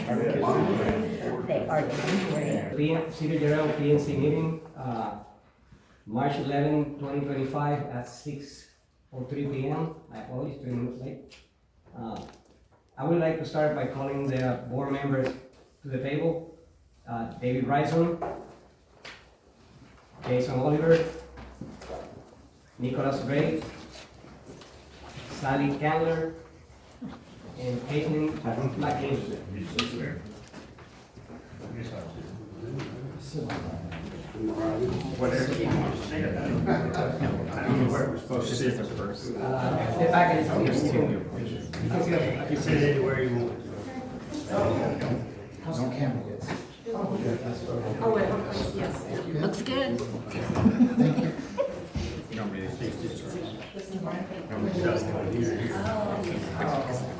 They are great. City General PNC meeting, March 11, 2025 at 6:03 p.m. I apologize, 3 minutes late. I would like to start by calling the board members to the table. David Bryson, Jason Oliver, Nicholas Gray, Sally Candler, and Caitlin McLean. Whatever you want to say about it. I don't know where we're supposed to sit first. The packet is here. You can see it. You can sit anywhere you want. No camera yet. Oh, wait, yes. Looks good. You don't really see this. This is right. No, it doesn't. Here.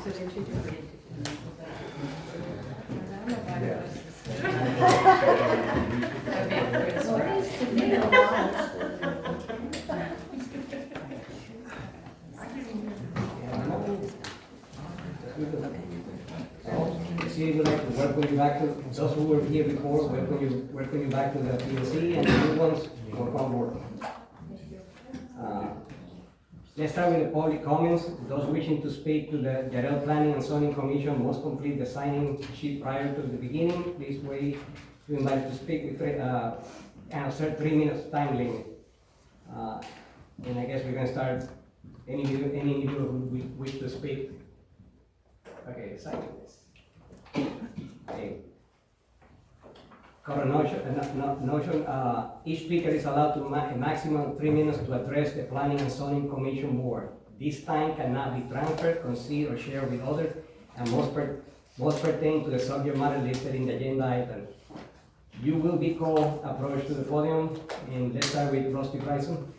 So they're two different. What is tomato? See, we'd like to welcome you back to, those who were here before, welcome you back to the PNC, and the new ones, welcome on board. Let's start with the public comments. Those wishing to speak to the Jarrell Planning and Zoning Commission must complete the signing sheet prior to the beginning. Please wait to invite to speak with, and a certain 3 minutes time limit. And I guess we're gonna start, any individual who wish to speak. Okay, sign this. Okay. Current notion, each speaker is allowed to a maximum 3 minutes to address the Planning and Zoning Commission Board. This time cannot be transferred, concealed, or shared with others, and must pertain to the subject matter listed in the agenda item. You will be called, approached to the podium, and let's start with Rusty Bryson.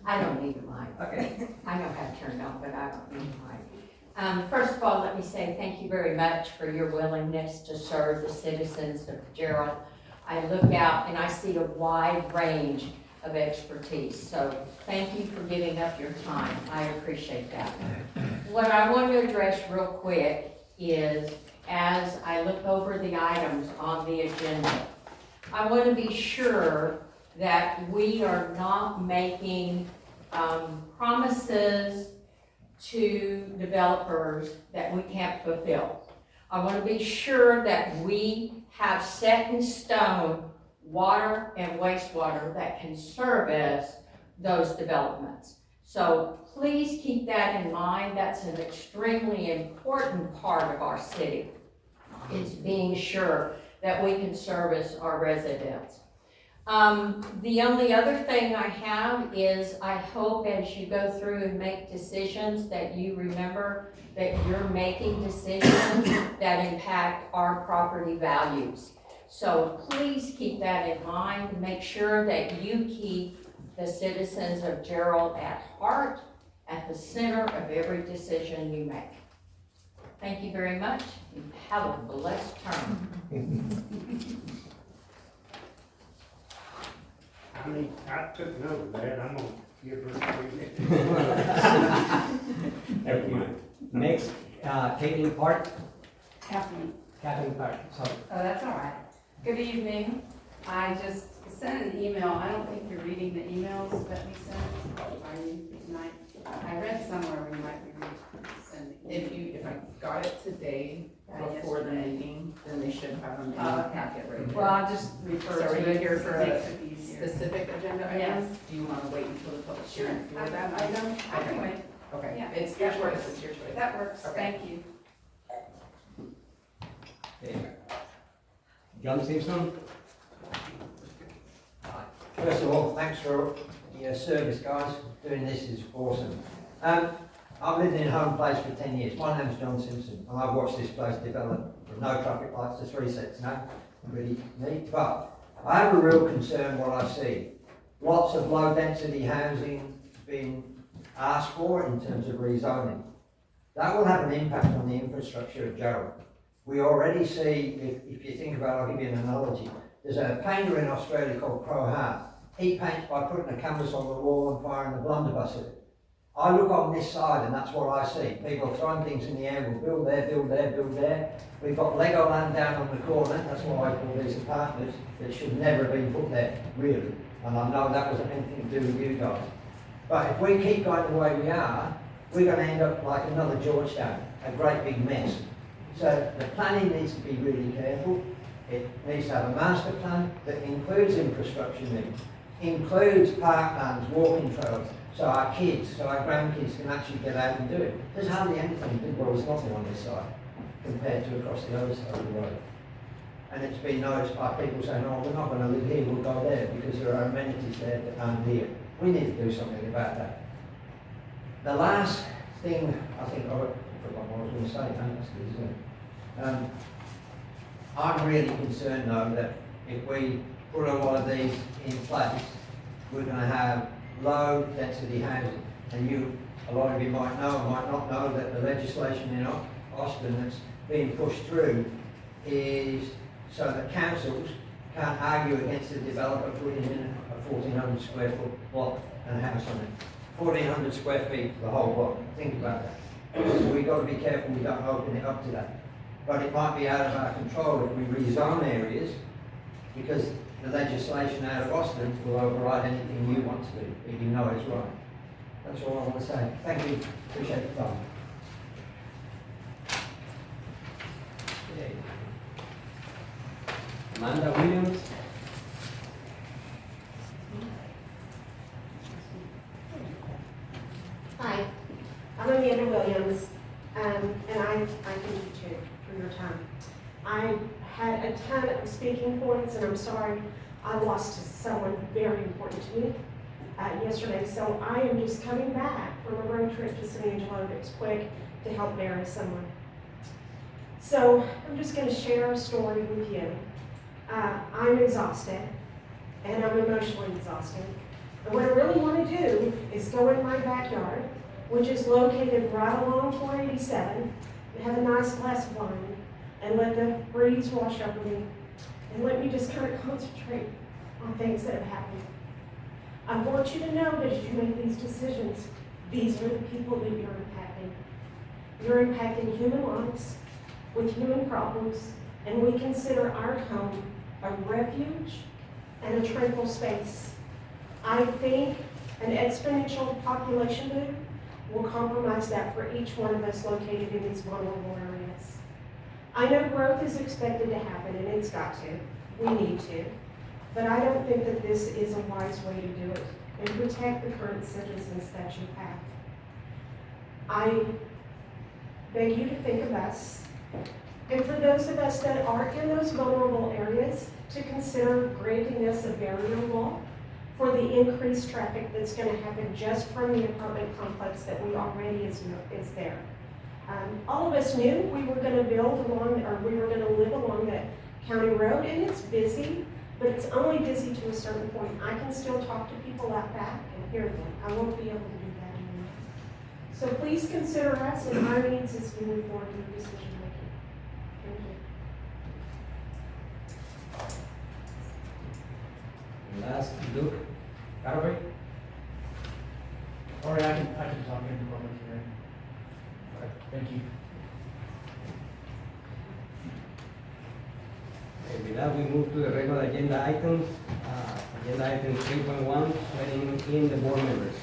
I don't need a mic. Okay. I know how to turn it on, but I don't need a mic. First of all, let me say thank you very much for your willingness to serve the citizens of Gerald. I look out and I see a wide range of expertise, so thank you for giving up your time. I appreciate that. What I want to address real quick is, as I look over the items on the agenda, I want to be sure that we are not making promises to developers that we can't fulfill. I want to be sure that we have set in stone water and wastewater that can service those developments. So please keep that in mind. That's an extremely important part of our city, is being sure that we can service our residents. The only other thing I have is I hope as you go through and make decisions that you remember that you're making decisions that impact our property values. So please keep that in mind. Make sure that you keep the citizens of Gerald at heart, at the center of every decision you make. Thank you very much. Have a blessed term. I took note of that. I'm gonna give her 3 minutes. Thank you. Next, Caitlin Park, Kathleen. Catherine Park, sorry. Oh, that's all right. Good evening. I just sent an email. I don't think you're reading the emails that we sent. Are you tonight? I read somewhere we might be sending. If I got it today before the meeting, then they should have them in Oh, the okay. packet right Well, there. I'll just refer So are to you it. here for Makes a it easier. specific agenda Yes. item? Do you want to wait until the public Sure. hearing for that I item? don't, I can wait. Okay, Yeah. it's your That choice, works. it's your choice. That works. Okay. Thank you. Okay. John Simpson, First of all, thanks for your service, guys. Doing this is awesome. I've lived in Home Place for 10 years. My name's John Simpson, and I've watched this place develop from no traffic lights to 3 sets now. Pretty neat. But I have a real concern what I see. Lots of low density housing being asked for in terms of rezoning. That will have an impact on the infrastructure of Gerald. We already see, if you think about, I'll give you an analogy. There's a painter in Australia called Crow Hart. He paints by putting a canvas on the wall and firing a blunderbuss at it. I look on this side and that's what I see. People throwing things in the air, we'll build there, build there, build there. We've got Legoland down on the corner, that's why I call these apartments. It should never have been put there, really. And I know that wasn't anything to do with you guys. But if we keep going the way we are, we're going to end up like another Georgetown, a great big mess. So the planning needs to be really careful. It needs to have a master plan that includes infrastructure needs, includes parklands, walking trails, so our kids, so our grandkids can actually get out and do it. There's hardly anything, well, there's nothing on this side compared to across the other side of the road. And it's been noticed by people saying, oh, we're not going to live here, we'll go there, because there are amenities there that aren't here. We need to do something about that. The last thing, I think, I forgot what I was going to say, thanks, isn't it? I'm really concerned though that if we put a lot of these in place, we're going to have low density housing. And a lot of you might know or might not know that the legislation in Austin that's being pushed through is so that councils can't argue against the developer putting in a 1,400 square foot block and a house on it. 1,400 square feet for the whole block. Think about that. So we've got to be careful we don't open it up to that. But it might be out of our control if we rezone areas, because the legislation out of Austin will override anything you want to do, if you know it's right. That's all I want to say. Thank you. Appreciate the time. Okay. Amanda Williams. Hi, I'm Amanda Williams, and I thank you too for your time. I had a ton of speaking points, and I'm sorry I lost someone very important to me yesterday, so I am just coming back from a road trip to San Angelo that was quick to help bury someone. So I'm just going to share a story with you. I'm exhausted, and I'm emotionally exhausted. And what I really want to do is go in my backyard, which is located right along 487, and have a nice glass of wine, and let the breeze wash over me, and let me just kind of concentrate on things that have happened. I want you to know that as you make these decisions, these are the people that you're impacting. You're impacting human lives with human problems, and we consider our home a refuge and a tranquil space. I think an exponential population boom will compromise that for each one of us located in these vulnerable areas. I know growth is expected to happen, and it's got to. We need to. But I don't think that this is a wise way to do it and protect the current citizens that you have. I beg you to think of us, and for those of us that are in those vulnerable areas, to consider granting us a barrier wall for the increased traffic that's going to happen just from the apartment complex that we already is there. All of us knew we were going to build along, or we were going to live along that county road, and it's busy, but it's only busy to a certain point. I can still talk to people out back and hear them. I won't be able to do that anymore. So please consider us and our needs as we move forward in decision making. Thank you. Last, Luke Carver. All right, I can talk in the public hearing. All right, thank you. Okay, with that, we move to the regular agenda items. Agenda item 3.1, swearing in the board members.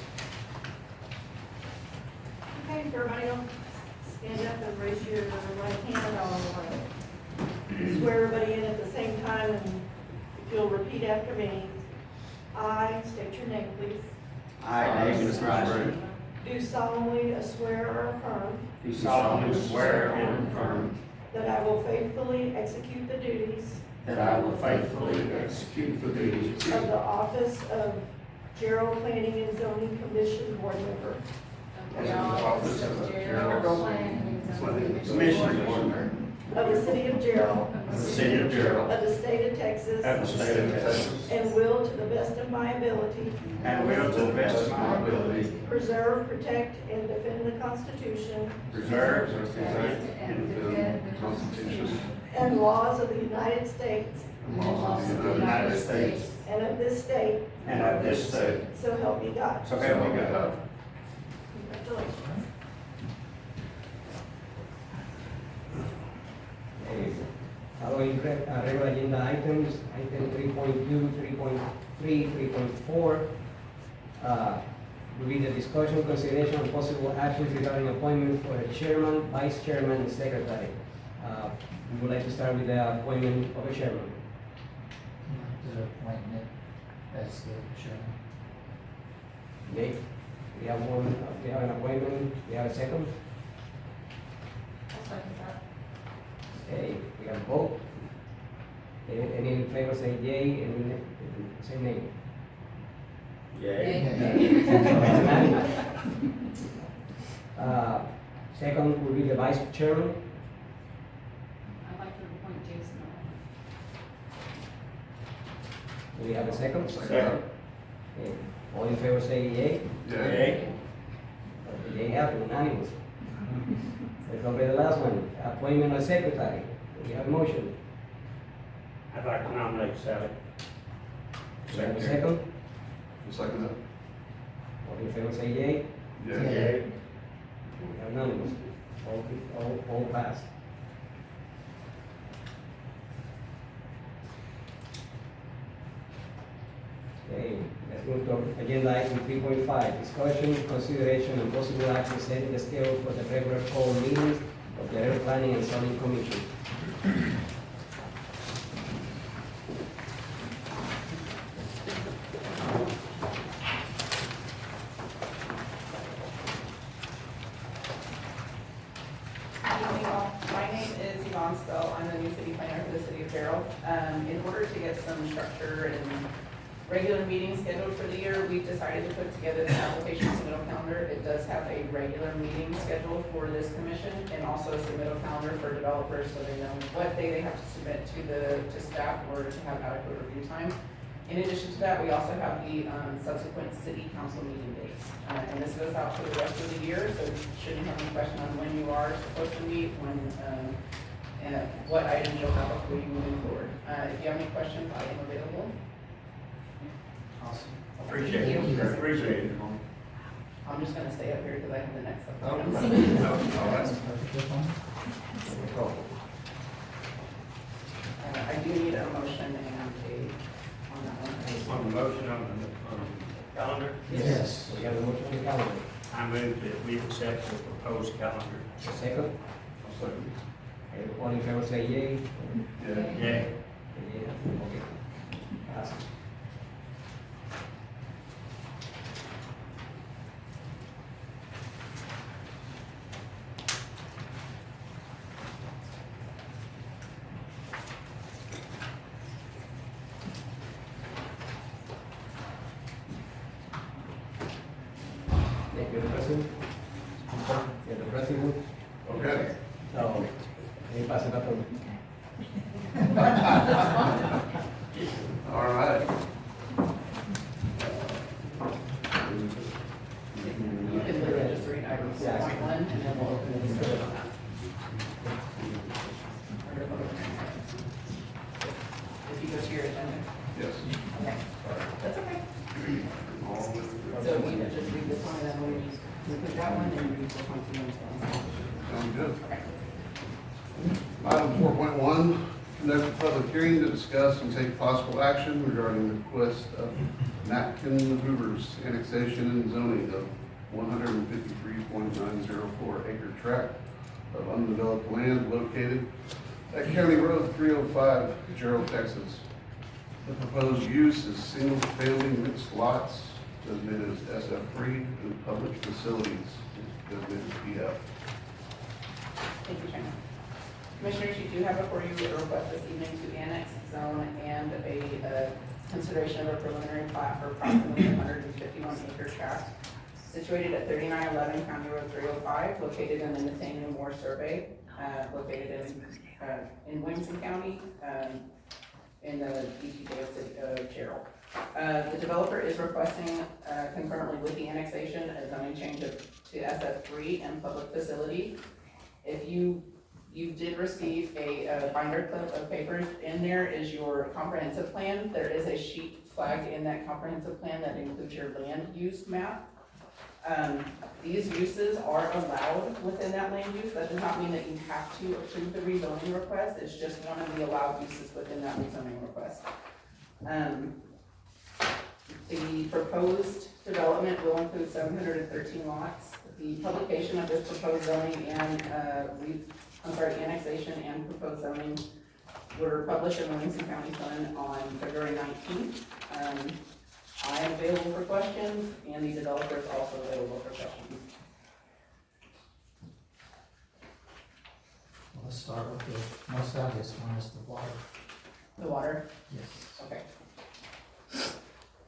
Okay, everybody will stand up and raise your right hand. I'll swear everybody in at the same time, and if you'll repeat after me. I state your name, please. I, David Steinberg, Do solemnly swear or affirm do solemnly swear and affirm that I will faithfully execute the duties that I will faithfully execute the duties of the office of Gerald Planning and Zoning Commission Board Member of the office of Gerald Commission Board Member of the City of Gerald, of the City of Gerald, of the State of Texas, of the State of Texas, and will, to the best of my ability, and will to the best of my ability preserve, protect, and defend the Constitution preserve, protect, and defend the Constitution and laws of the United States and laws of the United States and of this state, and of this state. so help me God. So help me God. Congratulations. Okay. Following regular agenda items, item 3.2, 3.3, 3.4, will be the discussion, consideration, and possible actions regarding appointment for a chairman, vice chairman, and secretary. We would like to start with the appointment of a chairman. The appointment as the chairman. Okay, we have one, we have an appointment, we have a second. I'll second that. Okay, we have both. Any in favor say yea, any say nay. Second will be the vice chairman. I'd like to appoint Jason. Do we have a second? Second. Okay. All in favor say yea. Yay. Yea have unanimous. Let's go with the last one, appointment of secretary. Do we have a motion? I'd like to nominate Sally. Do we have a second? Second that. All in favor say yea. Yay. We have unanimous. All passed. Okay, let's move to agenda item 3.5, discussion, consideration, and possible action setting the schedule for the regular call meetings of the Area Planning and Zoning Commission. Evening all. My name is Yvonne Spell. I'm the new city planner for the city of Carroll. In order to get some structure and regular meetings scheduled for the year, we've decided to put together the application submittal calendar. It does have a regular meeting schedule for this commission and also a submittal calendar for developers so they know what day they have to submit to staff in order to have adequate review time. In addition to that, we also have the subsequent city council meeting dates. And this goes out for the rest of the year, so you shouldn't have any question on when you are supposed to meet, when, and what items you'll have before you move forward. If you have any questions, I am available. Awesome. Appreciate it. Appreciate it. I'm just gonna stay up here because I have the next Oh, up. that's Perfectly fine. I do need a motion and a, on that one. On the motion on the calendar, Yes. We have a motion on the calendar. I move that we accept the proposed calendar. A second? Okay, all in favor say yea. Yeah. Yay. Yeah, okay. Pass. Thank you, the president. Yeah, the president. Okay. So, any pass it up on? All right. You can literally just read item 4.1 and then we'll open the discussion on that. If you go to your agenda. Yes. Okay. That's okay. All with- So we could just read this one and then we put that one and read the one. Sounds good. Okay. Item 4.1, conduct a public hearing to discuss and take possible action regarding the request of Natkin Hoovers annexation and zoning of 153.904 acre tract of undeveloped land located at County Road 305, Gerald, Texas. The proposed use is single-family mixed lots designated as SF3 and public facilities designated as PF. Thank you, Chairman. Commissioners, you do have before you a request this evening to annex, zone, and a consideration of a preliminary plat for approximately 151 acre tract situated at 3911 County Road 305, located in the Nathaniel Moore Survey, located in Williamson County, in the DTJ of City of Carroll. The developer is requesting concurrently with the annexation, a zoning change to SF3 and public facility. If you did receive a binder clip of papers, in there is your comprehensive plan. There is a sheet flagged in that comprehensive plan that includes your land use map. These uses are allowed within that land use. That does not mean that you have to approve the rezoning request. It's just one of the allowed uses within that rezoning request. The proposed development will include 713 lots. The publication of this proposed zoning and, annexation and proposed zoning were published in the Lansing County Sun on February 19th. I am available for questions, and the developer is also available for questions. Well, let's start with the most obvious one, is the water. The water, Yes. okay.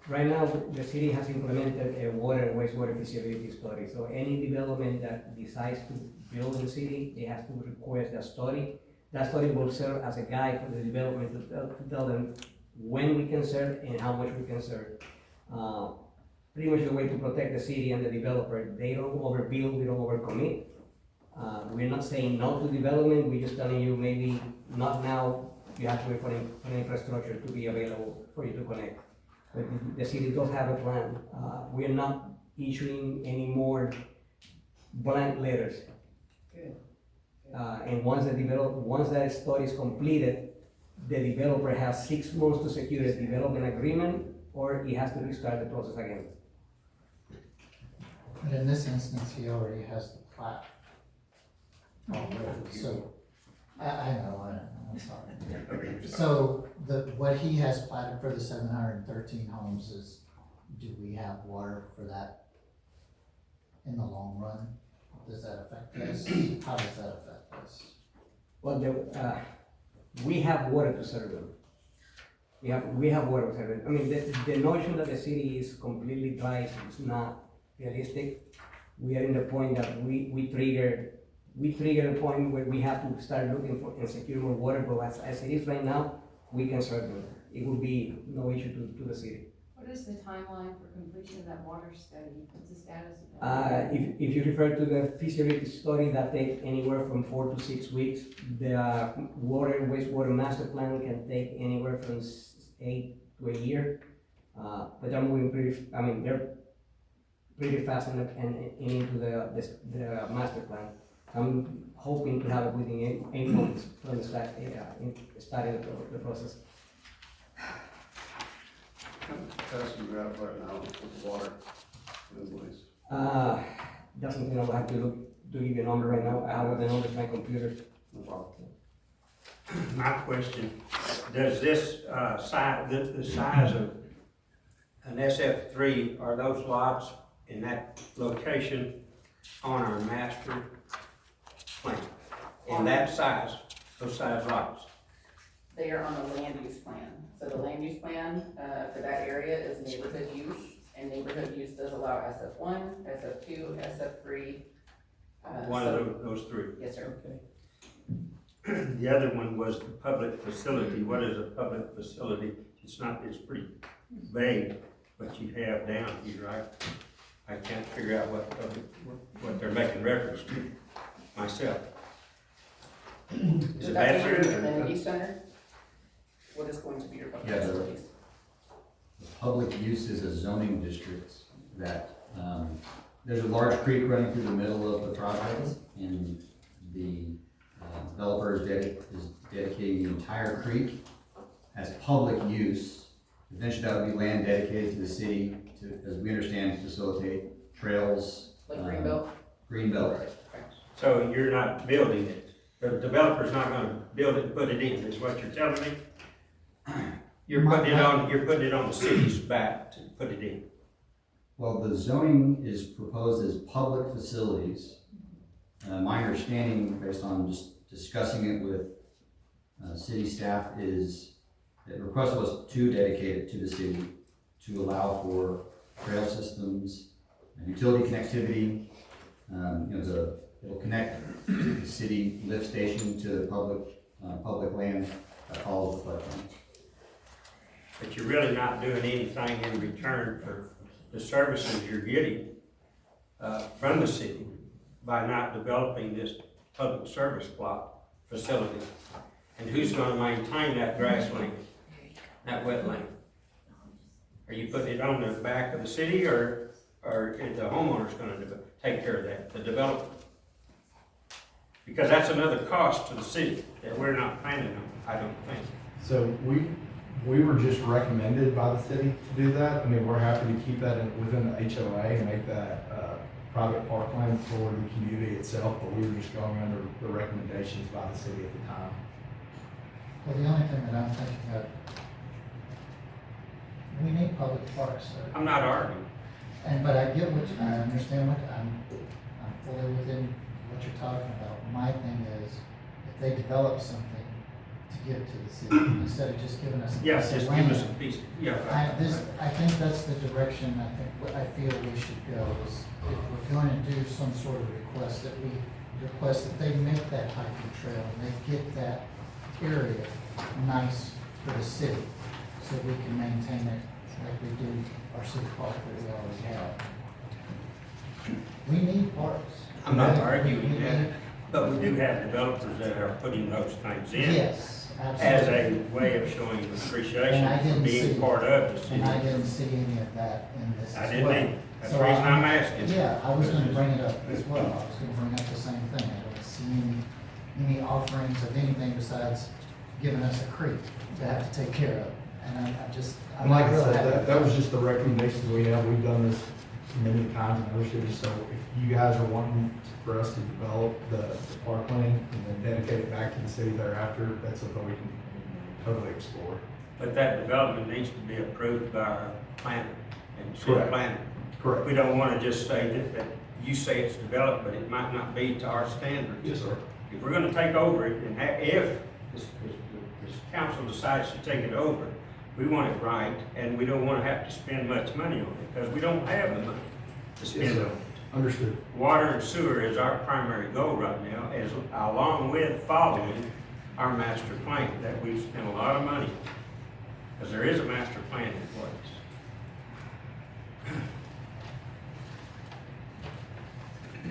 Right now, the city has implemented a water and wastewater feasibility study, so any development that decides to build in the city, they have to request a study. That study will serve as a guide for the development to tell them when we can serve and how much we can serve. Pretty much the way to protect the city and the developer, they don't overbuild, we don't overcommit. We're not saying no to development, we're just telling you maybe not now, you have to wait for the infrastructure to be available for you to connect. But the city does have a plan. We are not issuing any more blank letters. Good. And once that study is completed, the developer has 6 months to secure a development agreement, or he has to restart the process again. But in this instance, he already has the plat. Already, so, I know, I'm sorry. So, what he has platted for the 713 homes is, do we have water for that in the long run? Does that affect this? How does that affect this? Well, we have water to serve them. We have water to serve them. I mean, the notion that the city is completely dry is not realistic. We are in the point that we trigger the point where we have to start looking for and secure more water, but as it is right now, we can serve them. It will be no issue to the city. What is the timeline for completion of that water study? What's the status of that? If you refer to the feasibility study, that takes anywhere from 4 to 6 weeks. The water and wastewater master plan can take anywhere from 8 to a year. But they're moving they're pretty fast and into the master plan. I'm hoping to have it within 8 months from the starting the process. Capacity we have right now with water and waste. That's something I'll have to look to give you a number right now. I have the numbers in my computer. No problem. My question, does this, the size of an SF3, are those lots in that location on our master plan? In that size, those size lots? They are on the land use plan. So the land use plan, for that area is neighborhood use, and neighborhood use does allow SF1, SF2, SF3. One of those 3? Yes, sir. The other one was the public facility. What is a public facility? It's pretty vague, what you have down here, right? I can't figure out what they're making reference to myself. Is Would it that be your bathroom? amenity center? What is going to be your public Yeah, facilities? The public use is a zoning district that, there's a large creek running through the middle of the project, and the developer is dedicating the entire creek as public use. Eventually that would be land dedicated to the city to, as we understand, facilitate trails. Like Greenbelt? Greenbelt. So you're not building it? The developer's not gonna build it and put it in, is what you're telling me? You're putting it on the city's back to put it in. Well, the zoning is proposed as public facilities. My understanding, based on just discussing it with city staff, is that the request was to dedicate it to the city to allow for trail systems and utility connectivity. It'll connect the city lift station to the public land that follows the floodplain. But you're really not doing anything in return for the services you're getting from the city by not developing this public service plot facility. And who's gonna maintain that grassland, that wetland? Are you putting it on the back of the city, or or if the homeowner's gonna take care of that, the developer? Because that's another cost to the city that we're not planning on, I don't think. So we were just recommended by the city to do that. I mean, we're happy to keep that within the HOA and make that, private parkland for the community itself, but we were just going under the recommendations by the city at the time. Well, the only thing that I'm thinking of, we need public parks, so. I'm not arguing. But I get what, I understand what, I'm fully within what you're talking about. My thing is, if they develop something, to give to the city, instead of just giving us a Yes, piece just of give us a land. piece, yeah. I think that's the direction I feel we should go, is if we're going to do some sort of request, that we request that they make that hiking trail, and they get that area nice for the city, so we can maintain it like we do our city park that we already have. We need parks. I'm not We arguing need- that, but we do have developers that are putting those things in. Yes, As absolutely. a way of showing And I appreciation for didn't being see- part of the city. And I didn't see any of that in this I as didn't well. either. That's So the reason I- I'm asking. Yeah, I was gonna bring it up as well, I was gonna bring up the same thing, I don't see any offerings of anything besides giving us a creek to have to take care of, and I'm And like I not real said, happy. that was just the recommendations we have. We've done this many times in other cities, so if you guys are wanting for us to develop the parkland and then dedicate it back to the city thereafter, that's something we can totally explore. But that development needs to be approved by our planner and city Correct. planner. Correct. We don't wanna just say that you say it's developed, but it might not be to our standards. Yes, sir. If we're gonna take over it, and if this council decides to take it over, we want it right, and we don't wanna have to spend much money on it, because we don't have the money to spend Yes, on sir. it. Understood. Water and sewer is our primary goal right now, as along with following our master plan that we've spent a lot of money on. Because there is a master plan in place.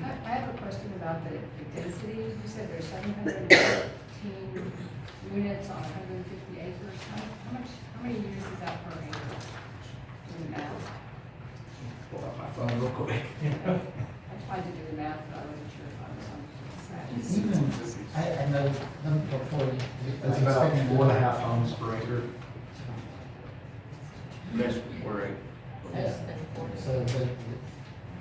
I have a question about the density. You said there's 713 units on 150 acres. How many units is that per acre? Do the math. Pull out my phone real quick. I tried to do the math, but I wasn't sure if I was on the Even, I know, them before you. That's about 4.5 homes per acre. That's where it, Yeah. So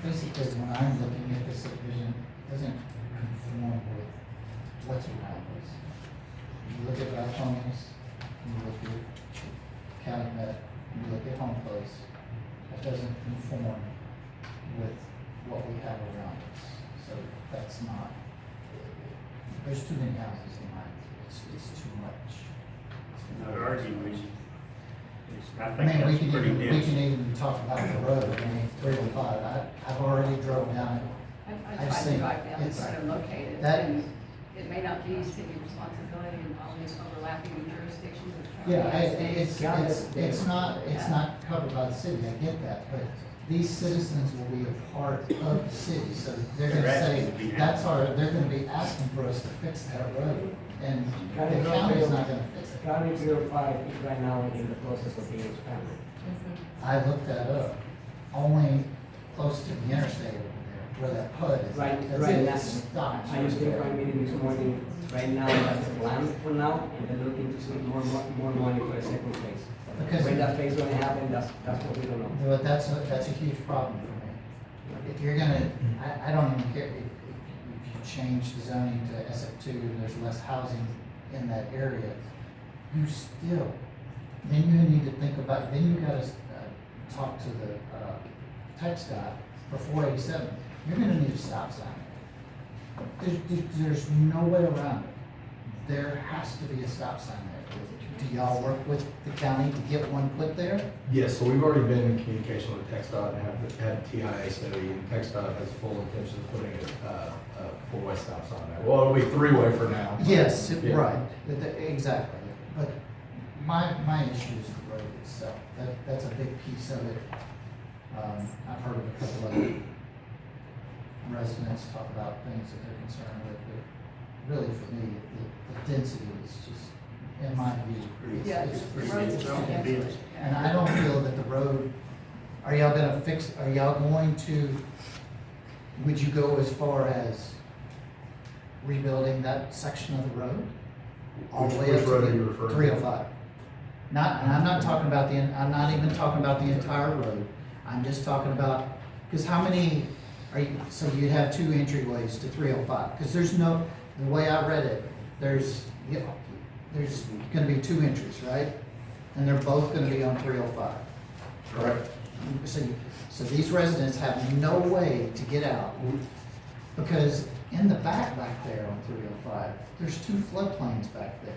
basically, when I'm looking at this subdivision, it doesn't conform with what's around us. You look at our homes, you look at Calumet, you look at Home Place, that doesn't conform with what we have around us. So that's not, there's too many houses in mine, it's too much. not arguing, I I think mean, that's pretty we dense. can even talk about the road, I mean, 305, I've already drove down it. I I've tried to seen- drive down and it's- try to locate it. that- And it may not be city responsibility in all these overlapping jurisdictions of county Yeah, and state. it's not covered by the city, I get that, but these citizens will be a part of the city, so they're They're gonna asking say, to be they're gonna be asking for us to fix that road, and the county's not gonna fix it. County 305 is right now in the process of being expanded. I looked that up, only close to the interstate over there, where that PUD is. Right That's now. it, it stops I just right came there. from a meeting this morning, right now, that's the plan for now, and they're looking to see more money for the second phase. Because- When that phase gonna happen, that's what we don't know. But that's a huge problem for me. If you're gonna, I don't even care if you change the zoning to SF2 and there's less housing in that area, you still, then you need to think about, then you gotta, talk to the, text guy for 487. You're gonna need a stop sign. There's no way around it. There has to be a stop sign there. Do y'all work with the county to get one put there? Yes, so we've already been in communication with TxDOT and have had TIA study, and TxDOT has full intention of putting a four-way stop sign there. Well, it'll be three-way for now. Yes, Yeah. right, exactly. But my issue is the road itself. That's a big piece of it. I've heard of a couple of residents talk about things that they're concerned with, but really for me, the density is just, in my view, Yeah, it's the pretty road's dense. just dense. And I don't feel that the road are y'all gonna fix, are y'all going to, would you go as far as rebuilding that section of the road? All the way Which up road to are you referring to? 305. Not, and I'm not talking about I'm not even talking about the entire road. I'm just talking about, because how many, so you'd have two entryways to 305, because there's no, the way I read it, there's gonna be two entries, right? And they're both gonna be on 305. Correct. So these residents have no way to get out, because in the back there on 305, there's two floodplains back there.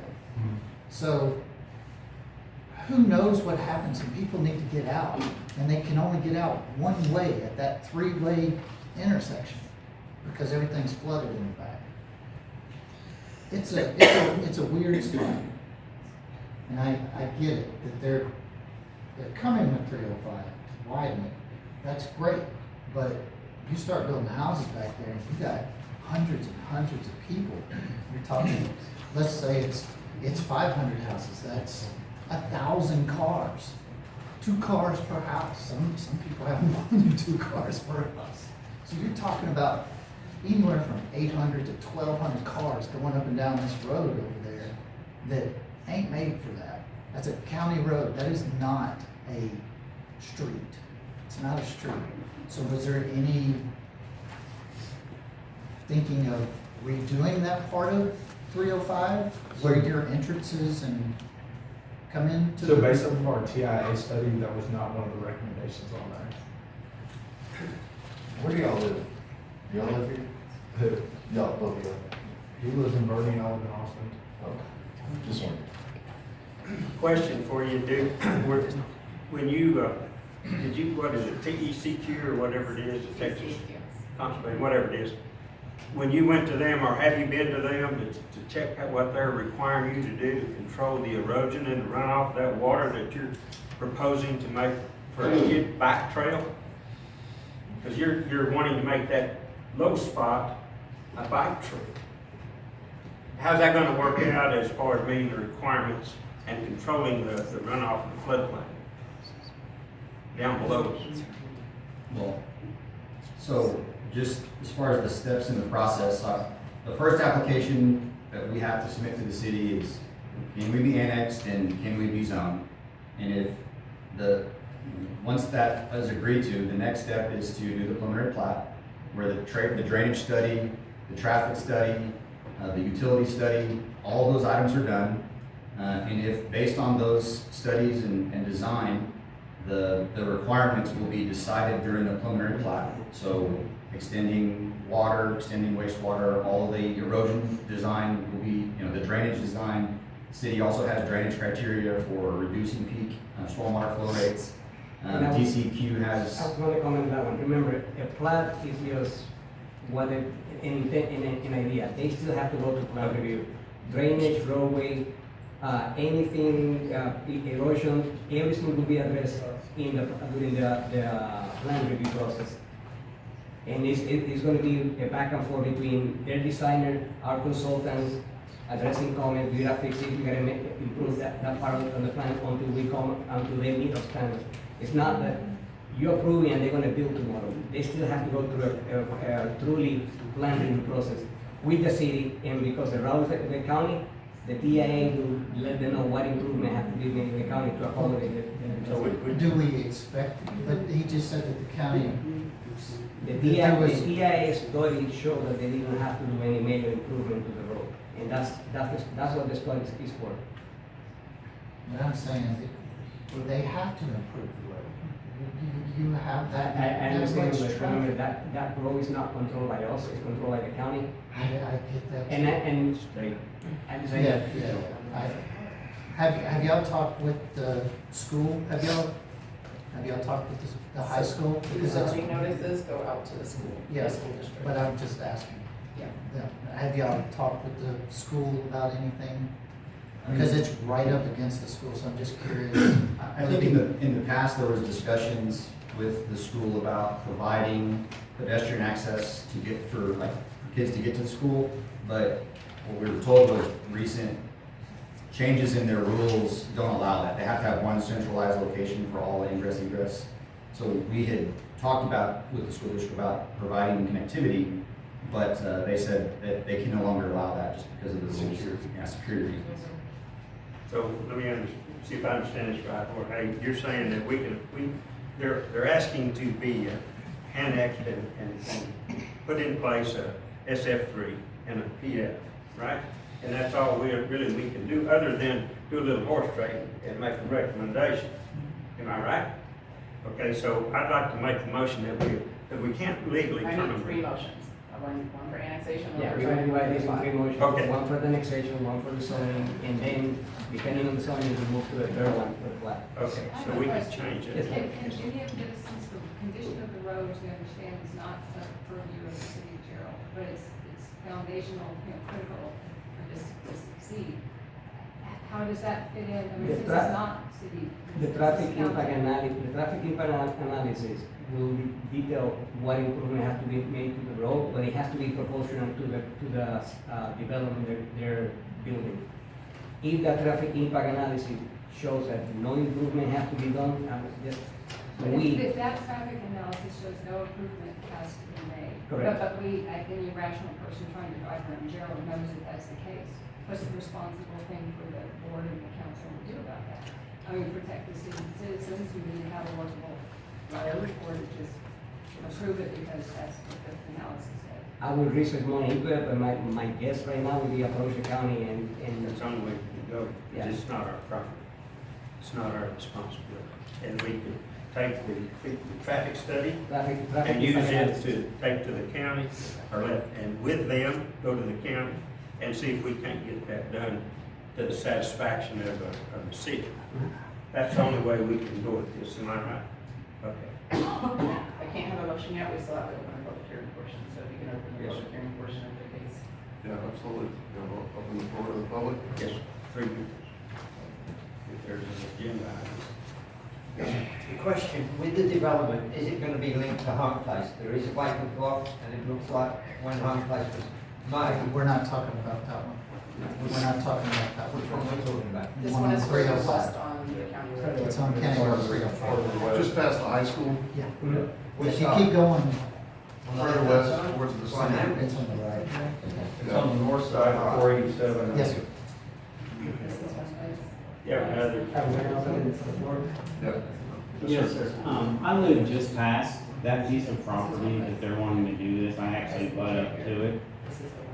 So who knows what happens, and people need to get out, and they can only get out one way at that three-way intersection, because everything's flooded in the back. It's a weird spot. And I get it, that they're coming with 305 to widen it, that's great, but you start building houses back there, and you got hundreds and hundreds of people, you're talking, let's say it's 500 houses, that's 1,000 cars. 2 cars per house, some people have more than 2 cars per house. So you're talking about anywhere from 800 to 1,200 cars going up and down this road over there that ain't made for that. That's a county road, that is not a street. It's not a street. So was there any thinking of redoing that part of 305 where your entrances and come into? So based on our TIA study, that was not one of the recommendations on there. Where do y'all live? Y'all live here? Who? Y'all, both of y'all? He lives in Bernie, I live in Austin. Okay. Just one. Question for you, dude. When you, did you, what is it, TECQ or whatever it is, the Texas Conservation, whatever it is. When you went to them, or have you been to them to check out what they're requiring you to do to control the erosion and the runoff of that water that you're proposing to make for a kid bike trail? Because you're wanting to make that low spot a bike trail. How's that gonna work out as far as meeting the requirements and controlling the runoff of the floodplain down below us? Well, so just as far as the steps in the process, the first application that we have to submit to the city is, can we be annexed and can we be zoned? And if once that is agreed to, the next step is to do the preliminary plat, where the drainage study, the traffic study, the utility study, all those items are done. And if, based on those studies and design, the requirements will be decided during the preliminary plat. So extending water, extending wastewater, all of the erosion design will be, the drainage design. The city also has drainage criteria for reducing peak stormwater flow rates. DCQ has. I was going to comment on that one. Remember, a plat is just what an idea. They still have to go to plat review. Drainage, roadway, anything, erosion, everything will be addressed during the plan review process. And it's going to be a back and forth between their designer, our consultants, addressing comments, we gotta fix it, we gotta improve that part of the plan until they meet our standards. It's not that you approve and they're gonna build tomorrow. They still have to go through a truly plan review process with the city, and because around the county, the TIA will let them know what improvement have to be made in the county to accommodate it. So Do we expect, but he just said that the county, The there was- TIA study showed that they didn't have to do any major improvement to the road, and that's what the study is for. what I'm saying is, that they have to improve the road. You have that. I understand, that much but remember traffic. that road is not controlled by us, it's controlled by the county. I get that. And I'm saying that. Have y'all talked with the school? Have y'all talked with the high school? Because that's, Zoning notices go out to the school, the yes, school district. but I'm just asking. Yeah. Have y'all talked with the school about anything? Because it's right up against the school, so I'm just curious. I think in the past, there was discussions with the school about providing pedestrian access to get for kids to get to the school, but what we were told was recent changes in their rules don't allow that. They have to have one centralized location for all ingress egress. So we had talked about, with the school district, about providing connectivity, but they said that they can no longer allow that just because of the rules. Security reasons. So let me see if I understand this right, or hey, you're saying that they're asking to be annexed and put in place a SF3 and a PF, right? And that's all we can do, other than do a little horse trading and make a recommendation. Am I right? Okay, so I'd like to make the motion that we can't legally I turn need three them. motions. One for annexation, one Yeah, for we're gonna zoning, divide one this for in three lot. motions, Okay. one for the annexation, one for the zoning, and then depending on the zoning, we move to the third one for the plat. Okay, so we can change Yes, it. ma'am. And any of this, since the condition of the roads, we understand is not the purview of the city of Gerald, but it's foundational, critical for this to succeed. How does that fit in? I mean, The this is tra- not city. The this is traffic county. impact analysis, will detail what improvement has to be made to the road, but it has to be proportional to the development they're building. If the traffic impact analysis shows that no improvement has to be done, But if that traffic analysis shows no improvement has to be made. Correct. But we, like any rational person trying to drive around Gerald knows that that's the case. What's the responsible thing for the board and the council to do about that? I mean, protect the citizens who need to have a workable road, or to just approve it because that's what the analysis said. I will research more into it, but my guess right now would be approach the county and That's the only way we can go, Yeah. because it's not our property. It's not our responsibility. And we can take the traffic study traffic and use impact it analysis. to take to the county, and with them, go to the county and see if we can't get that done to the satisfaction of the city. That's the only way we can go with this, am I right? Okay. I can't have a motion yet, we still have to open the public hearing portion, so if you can open the Yes. public hearing portion of the case. Yeah, absolutely. You know, open the floor to the public. Yes, 3 minutes. If there's an agenda item. The question, with the development, is it gonna be linked to Home Place? There is a vacant block, and it looks like when Home Place was made. We're not talking about that one. We're not talking about that Which one. one are we talking about? This One one on is further 305. west on the county road. It's on County Road 304. Just past the high school, Yeah. Which If you side? keep going, further west towards the Right now? city. it's on the right. It's on the north side of 487. Yes, sir. Yeah, another. Yeah. Yes, sir. I live just past that piece of property that they're wanting to do this. I actually butt up to it.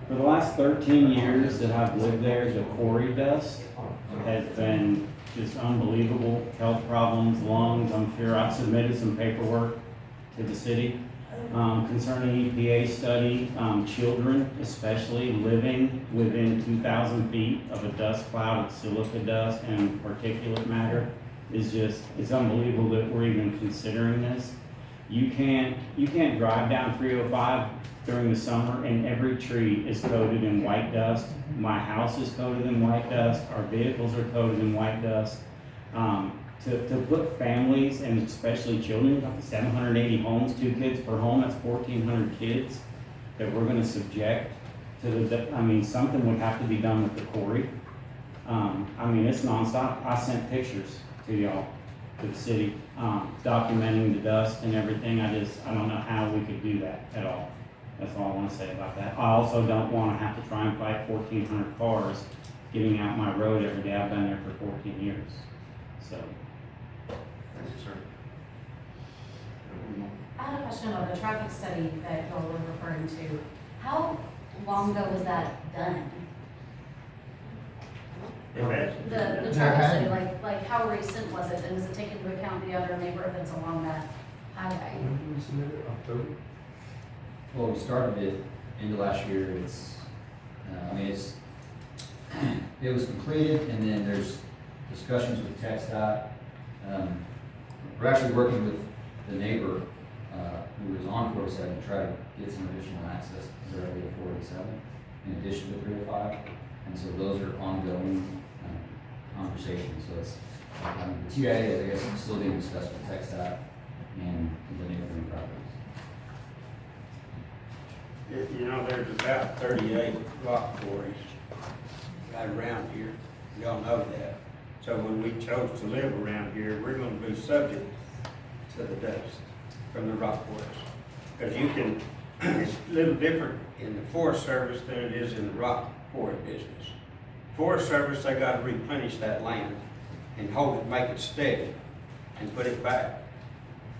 For the last 13 years that I've lived there, the quarry dust has been just unbelievable. Health problems, lungs. I'm sure I've submitted some paperwork to the city concerning EPA study. Children, especially living within 2,000 feet of a dust cloud of silica dust and particulate matter, is just, it's unbelievable that we're even considering this. You can't drive down 305 during the summer and every tree is coated in white dust. My house is coated in white dust, our vehicles are coated in white dust. To put families and especially children, up to 780 homes, 2 kids per home, that's 1,400 kids that we're gonna subject to something would have to be done with the quarry. It's nonstop. I sent pictures to y'all, to the city, documenting the dust and everything. I don't know how we could do that at all. That's all I wanna say about that. I also don't wanna have to try and fight 1,400 cars getting out my road every day. I've been there for 14 years, so. Thank you, sir. I had a question about the traffic study that y'all were referring to. How long ago was that done? If that's- The traffic study, like how recent was it? And does it take into account the other neighborhoods along that highway? Well, we started it end of last year. It was completed, and then there's discussions with TxDOT. We're actually working with the neighbor who is on 47 to try to get some additional access directly to 487 in addition to 305. And so those are ongoing conversations. So it's, the TIA, I guess, is still being discussed with TxDOT and the neighboring properties. There's about 38 rock quarries right around here. Y'all know that. So when we chose to live around here, we're gonna be subject to the dust from the rock quarries. Because you can, it's a little different in the Forest Service than it is in the rock quarry business. Forest Service, they gotta replenish that land and hold it, make it steady, and put it back.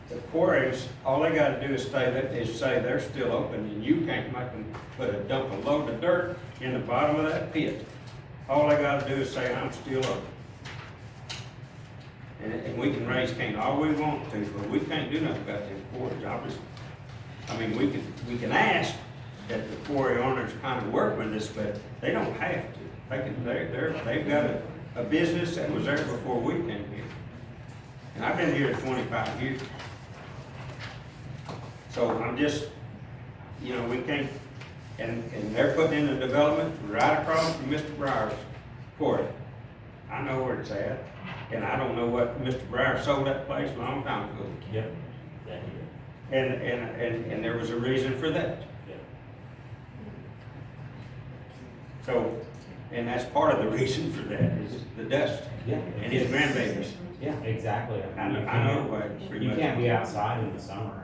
The quarries, all they gotta do is say they're still open, and you can't make them dump a load of dirt in the bottom of that pit. All they gotta do is say, I'm still open. And we can raise cane all we want to, but we can't do nothing about them quarries. We can ask that the quarry owners kind of work with us, but they don't have to. They've got a business that was there before we came here. And I've been here 25 years. So I'm just, we can't, and they're putting in a development right across from Mr. Breyer's quarry. I know where it's at, and I don't know what, Mr. Breyer sold that place a long time ago. Yep. And there was a reason for that. So, and that's part of the reason for that is the dust. Yeah. And his grandbabies. Yeah, exactly. I know pretty You much. can't be outside in the summer,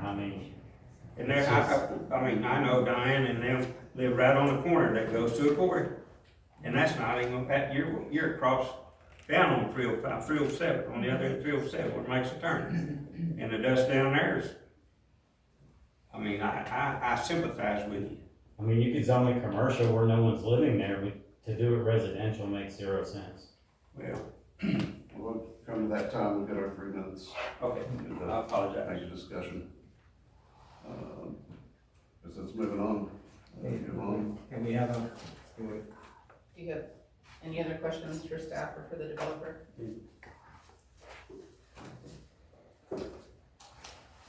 And there, I know Diane and them live right on the corner that goes to a quarry. And that's not even, you're across, down on 305, 307, on the other end of 307, where it makes a turn. And the dust down there is, I sympathize with you. you could zone it commercial where no one's living there, but to do it residential makes 0 sense. Well, We'll come to that time, we'll get our 3 minutes. okay, I apologize. Thank you, discussion. Guess let's moving on. Move on. And we have a, Do you have any other questions for staff or for the developer?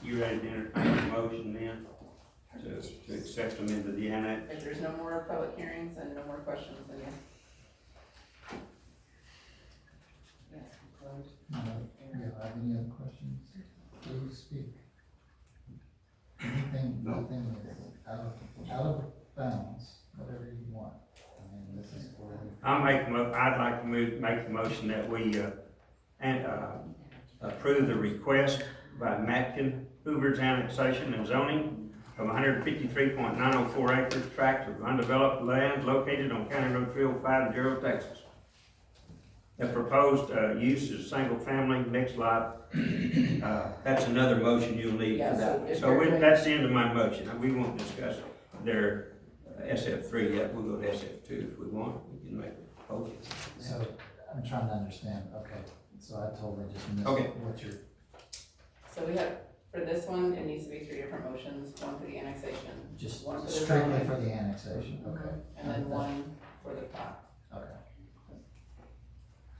You ready to entertain a motion then to accept them into the annex? If there's no more public hearings and no more questions, then yes. Yes, closed. Have any other questions? Please speak. Anything is out of bounds, whatever you want. This is for. I'd like to make the motion that we, approve the request by Matkin Hoover's annexation and zoning of 153.904 acres tract of undeveloped land located on County Road 305 in Gerald, Texas. The proposed, use is single-family mixed lot. That's another motion you'll need for that. That's the end of my motion. We won't discuss their SF3 yet. We'll go to SF2 if we want. We can make a proposal. So, I'm trying to understand, okay, so I totally just missed Okay. what you're. So we have, for this one, it needs to be 3 different motions, one for the annexation. Just one for the strictly zoning, for the annexation, okay. and then one for the plat. Okay.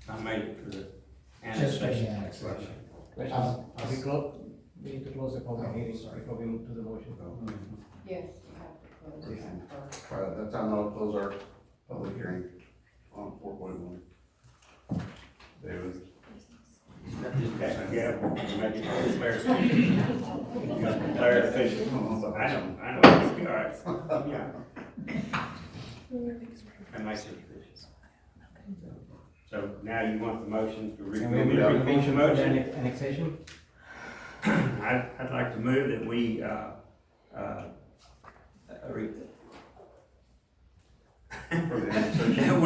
I made it for the Just for the annexation. annexation. we need to close the public hearing before we move to the motion. Yes, you have to close that first. All right, at that time, I'll close our public hearing on 4.1. David? Yeah, make it clarification. I know, it'll be all right. Yeah. And make it official. So now you want the motion to Can we repeat the motion for the motion? annexation? I'd like to move that we, For the annexation.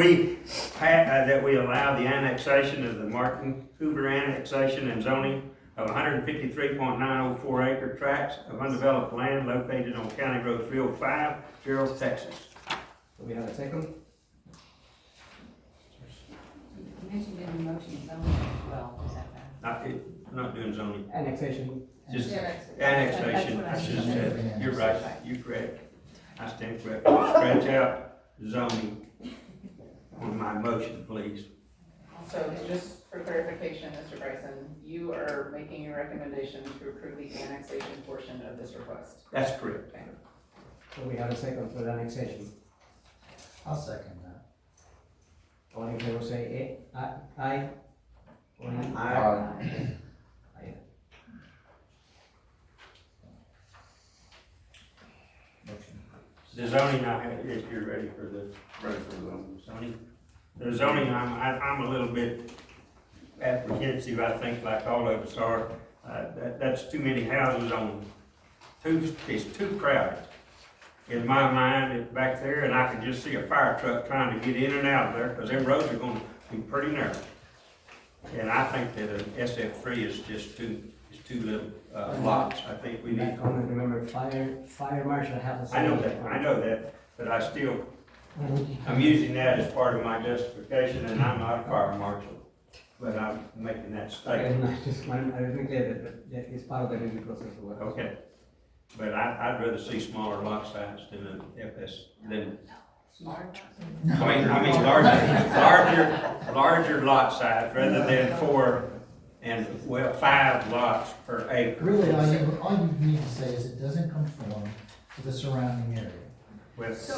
that we allow the annexation of the Martin Hoover annexation and zoning of 153.904 acre tracts of undeveloped land located on County Road 305, Gerald, Texas. Do we have a second? You mentioned in the motion zoning as well, is that right? Not doing zoning, Annexation. just Yeah, annexation. That's what I I should have meant. said, you're right, you're correct. I stand corrected. Scratch out zoning on my motion, please. So just for clarification, Mr. Bryson, you are making a recommendation to approve the annexation portion of this request. That's correct. Do we have a second for the annexation? I'll second that. All in favor say aye. Aye. Aye. Motion. The zoning, if you're ready for the Ready for them. zoning. The zoning, I'm a little bit apprehensive, I think, like all of us are. That's too many houses on it's too crowded. In my mind, it's back there, and I can just see a fire truck trying to get in and out of there, because them roads are gonna be pretty narrow. And I think that an SF3 is just too little, lots. I think we need. Back on, remember, fire marshal has a. I know that, but I still, I'm using that as part of my justification, and I'm not a fire marshal, but I'm making that Okay, statement. no, I think that is part of the review process. as well. Okay, but I'd rather see smaller lot size than an FS, than, I mean, larger lot size rather than 5 lots per acre. Really, all you need to say is it doesn't conform to the surrounding area. With, It's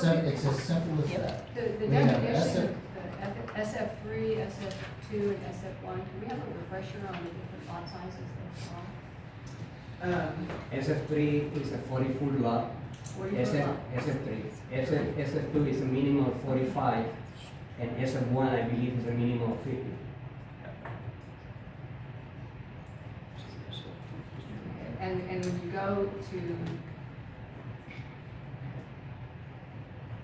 as simple as that. The We have definition, the SF3, SF2, and SF1, can we have a refresher on the different lot sizes as well? SF3 is a 40-foot lot. 40 foot lot. SF3. SF2 is a minimum of 45, and SF1, I believe, is a minimum of 50. And when you go to,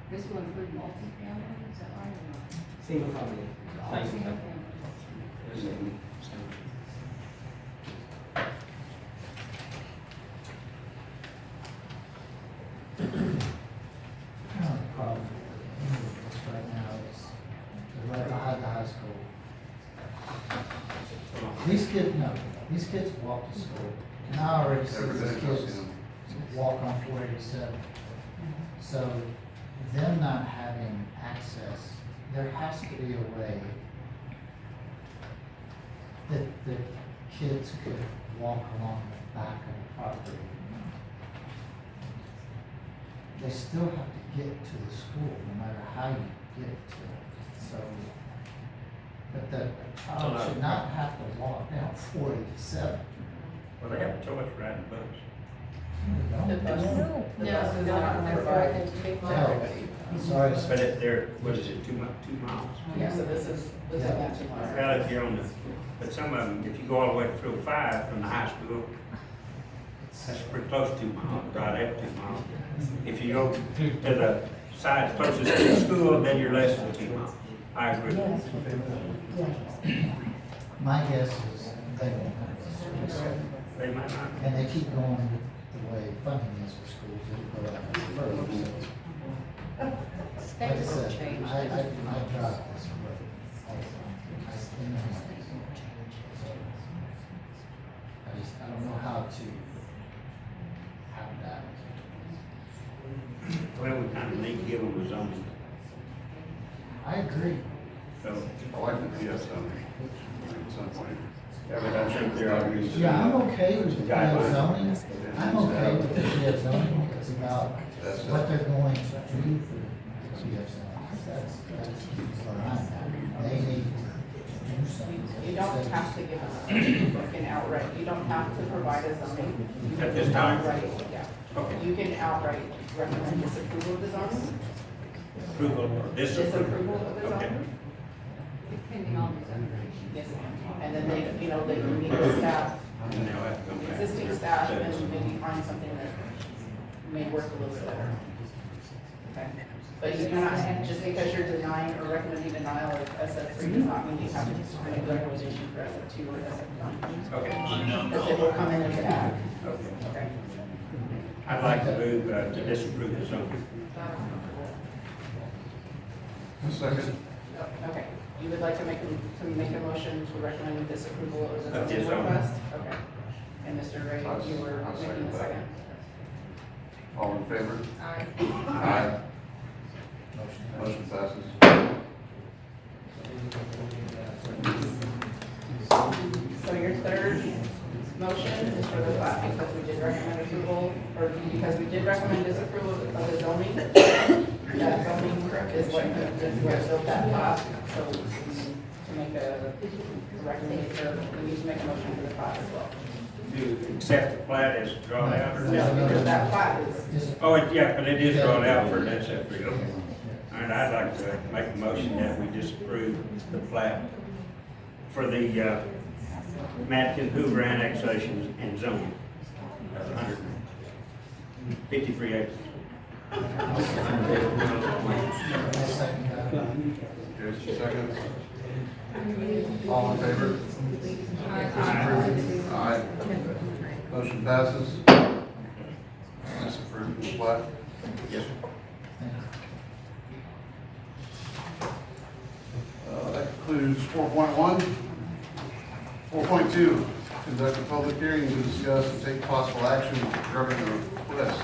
this will include multifamily, is that right or not? Single family. All single family. Kind of the problem with this right now is they're right behind the high school. These kids walk to school, and I already see Every these day I see kids them. walk on 487. So them not having access, there has to be a way that the kids could walk along the back of the property. They still have to get to the school, no matter how you get to it. So, but the child should not have to walk down 487. well, they have a choice riding the bus. The bus. No, bus is not provided. No, sorry. But if they're, what is it, 2 miles? Yeah, so this is not too much. Well, if you're on the, but some of them, if you go all the way to 305 from the high school, that's pretty close to 2 miles, right at 2 miles. If you go to the side closest to the school, then you're less than 2 miles. I agree. My guess is they won't have this. They might not. And they keep going the way funding is for schools, it'll go out further. So, like I said, I drive this road all the time. I don't know how to have that. Well, we kind of need to give them a zoning. I agree. So, I like the PS zoning at some point. yeah, but I think there are. Yeah, I'm okay with the PF zoning. I'm okay with the PF zoning. It's about what they're going to do for the PF zoning. That's where I'm at. They need to do something. You don't have to give us like an outright, you don't have to provide a zoning. You can At this just time? outright, yeah. Okay. You can outright recommend disapproval of the zoning, Approval or disapproval. disapproval of the Okay. zoning. Depending on the zone. Yes, and then they, they can meet with staff, And they'll have to come back. existing staff, and maybe find something that may work a little bit better. Okay, but you cannot, just because you're denying or recommending denial of SF3 does not mean you have to make a recommendation for SF2 or SF1. Okay. Because it will come in as an add. Okay. Okay. I'd like to move to disapprove the zoning. Second. Okay, you would like to make a motion to recommend disapproval of the Of the zoning zoning. request? Okay. And Mr. Ray, you were I'll making second the that. second? All in favor? Aye. Aye. Motion passes. So your third motion is for the plat, because we did recommend approval, or because we did recommend disapproval of the zoning. That zoning is what built that plat, so we need to make a recommendation, we need to make a motion for the plat as well. Do you accept the plat as drawn out or No, not? because that plat is, Oh, yeah, but it is drawn out for an SF3. Okay. All right, I'd like to make a motion that we disapprove the plat for the Matkin Hoover annexations and zoning. That's 153 acres. Jason seconds. All in favor? Aye. Motion passes. That's approved. Plat. Yes, sir. That concludes 4.1. 4.2, conduct a public hearing to discuss and take possible action regarding the request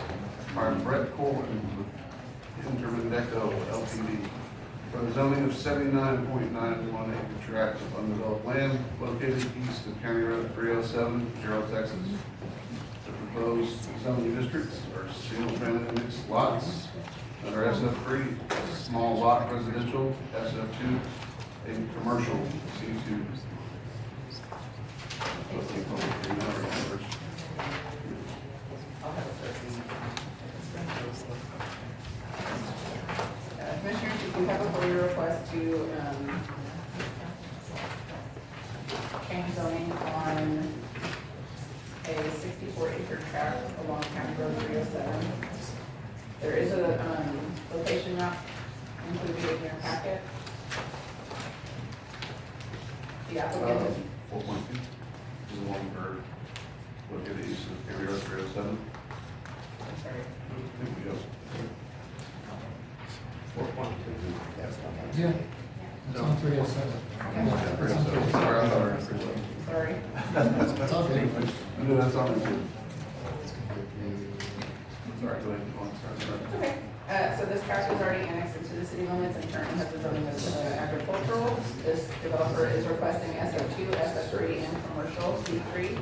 by Brett Coleman, Intermendeco Ltd. for the zoning of 79.91 acre tract of undeveloped land located east of County Road 307, Gerald, Texas. The proposed zoning districts are single-family mixed lots under SF3, small lot residential, SF2, and commercial, C2. Commissioners, you do have a FOIA request to, change zoning on a 64 acre tract along County Road 307. There is a, location map included in your packet. The applicant is 4.2 is the one for located east of County Road 307. I'm sorry. Here we go. 4.2. Yeah, it's on 307. Yeah, 307. Sorry, I thought it was 307. Sorry. It's all good. No, that's on there too. Sorry, go ahead. Sorry. Okay, so this tract is already annexed into the city limits and currently has the zoning as agricultural. This developer is requesting SF2, SF3, and commercial C3.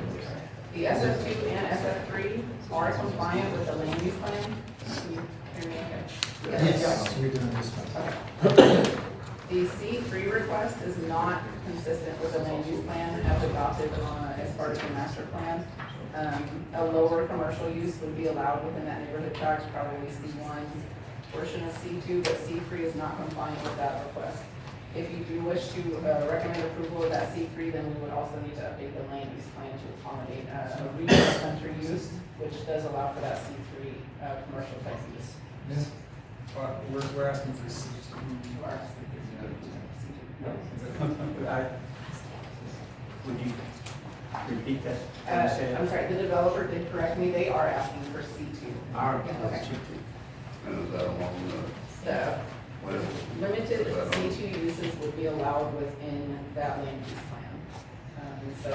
The SF2 and SF3 are compliant with the land use plan. Can you hear me okay? Yes, you're doing this one. Okay. The C3 request is not consistent with the land use plan as adopted as part of the master plan. A lower commercial use would be allowed within that neighborhood tract, probably C1 portion of C2, but C3 is not compliant with that request. If you do wish to recommend approval of that C3, then we would also need to update the land use plan to accommodate a regional center use, which does allow for that C3 commercial type use. Yes. We're asking for C2. You are asking for Would you repeat that? I'm sorry, the developer did correct me, they are asking for C2. Okay. And is that along The the, limited C2 uses would be allowed within that land use plan. So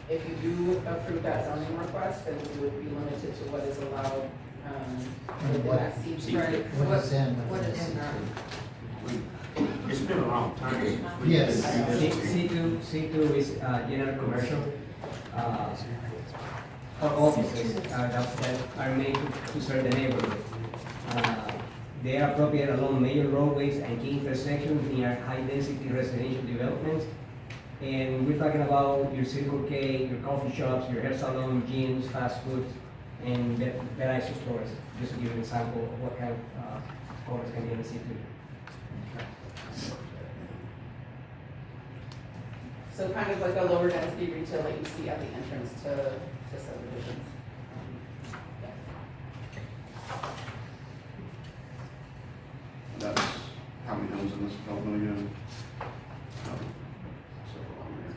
if you do approve that zoning request, then we would be limited to what is allowed within that C2. Right. What is in? What is in there? It's been a long time. Yes. C2 is general commercial, or offices that are made to serve the neighborhood. They are appropriate along major roadways and key intersections near high-density residential developments. And we're talking about your Circle K, your coffee shops, your hair salon, gyms, fast food, and variety stores, just to give you an example of what kind of stores can be in the C2. So kind of like a lower density retail that you see at the entrance to subdivisions. that's how many homes in this development again? Several on here.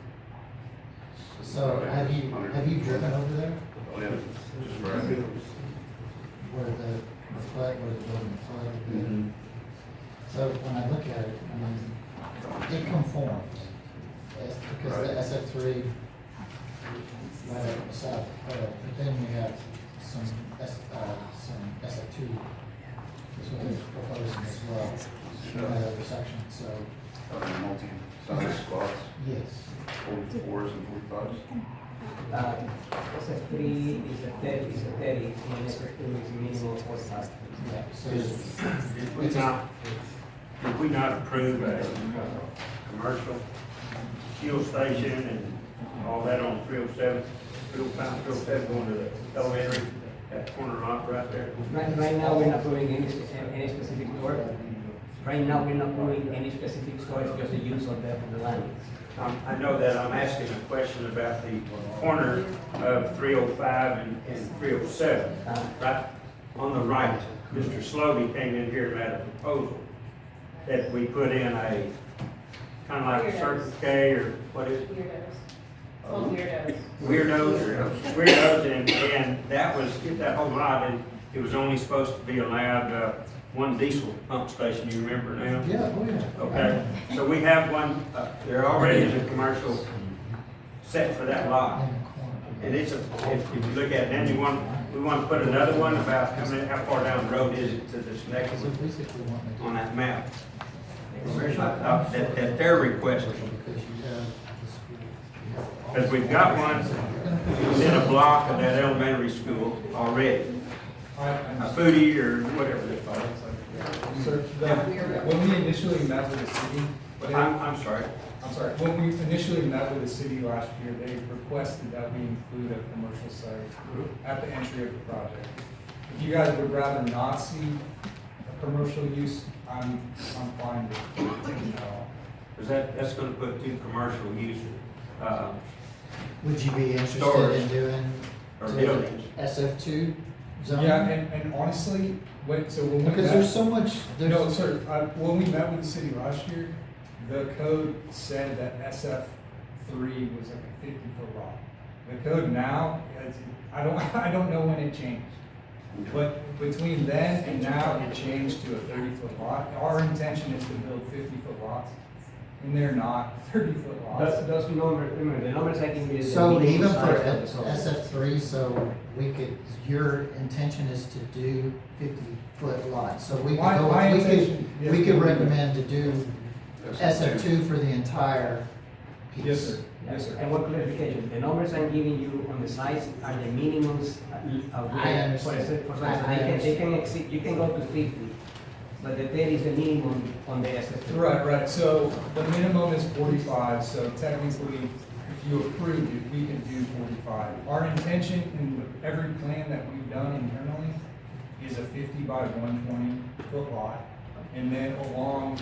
So have you driven over there? Oh, yeah, just right. Where the flag, where the building flag would be? Mhm. So when I look at it, I mean, it conforms. Because the SF3, right up the south, but then we have some SF2, is what they're proposing as well, in that other section, so, Multi-size spots, yes. 44s and 45s. SF3 is a 30, and SF2 is a minimum of 45. Yeah, so Did we not approve a commercial fuel station and all that on 307, 307 going to the elementary, that corner lot right there? Right now, we're not approving any specific store. Right now, we're not approving any specific store, it's just the use of the land. I know that I'm asking a question about the corner of 305 and 307, right on the right. Mr. Slovey came in here and had a proposal that we put in a, kind of like a Circle K or what is it? Weirdos, and that was, that whole lot, and it was only supposed to be allowed, one diesel pump station, you remember now? Yeah, oh yeah. Okay, so we have one, there already is a commercial set for that lot. And it's a, if you look at it, then we want to put another one about, how far down the road is it to this next one on that map? That they're requesting. Because we've got one in a block of that elementary school already. A foodie or whatever they call it. So, when we initially met with the city, I'm sorry. when we initially met with the city last year, they requested that we include a commercial site at the entry of the project. If you guys would rather not see a commercial use, I'm fine with taking that off. Because that's gonna put two commercial uses, Would you be interested Stores in doing or buildings. SF2 zone? Yeah, and honestly, when we Because met- there's so much, No, sir, when we met with the city last year, the code said that SF3 was like a 50-foot lot. The code now, I don't know when it changed. But between then and now, it changed to a 30-foot lot. Our intention is to build 50-foot lots, and they're not 30-foot lots. Those numbers, remember, the numbers I give you is the so minimum even for size of the zone. SF3, so we could, your intention is to do 50-foot lots. So we could My go, intention- yes, we could sir. recommend to do SF2 for the entire piece. Yes, sir. Yes, sir. And one clarification, the numbers I'm giving you on the size are the minimums. I understand. They can exceed, you can go to 50, but the 30 is the minimum on the SF. Right, so the minimum is 45, so technically, if you approve it, we can do 45. Our intention in every plan that we've done internally is a 50 by 120 foot lot. And then along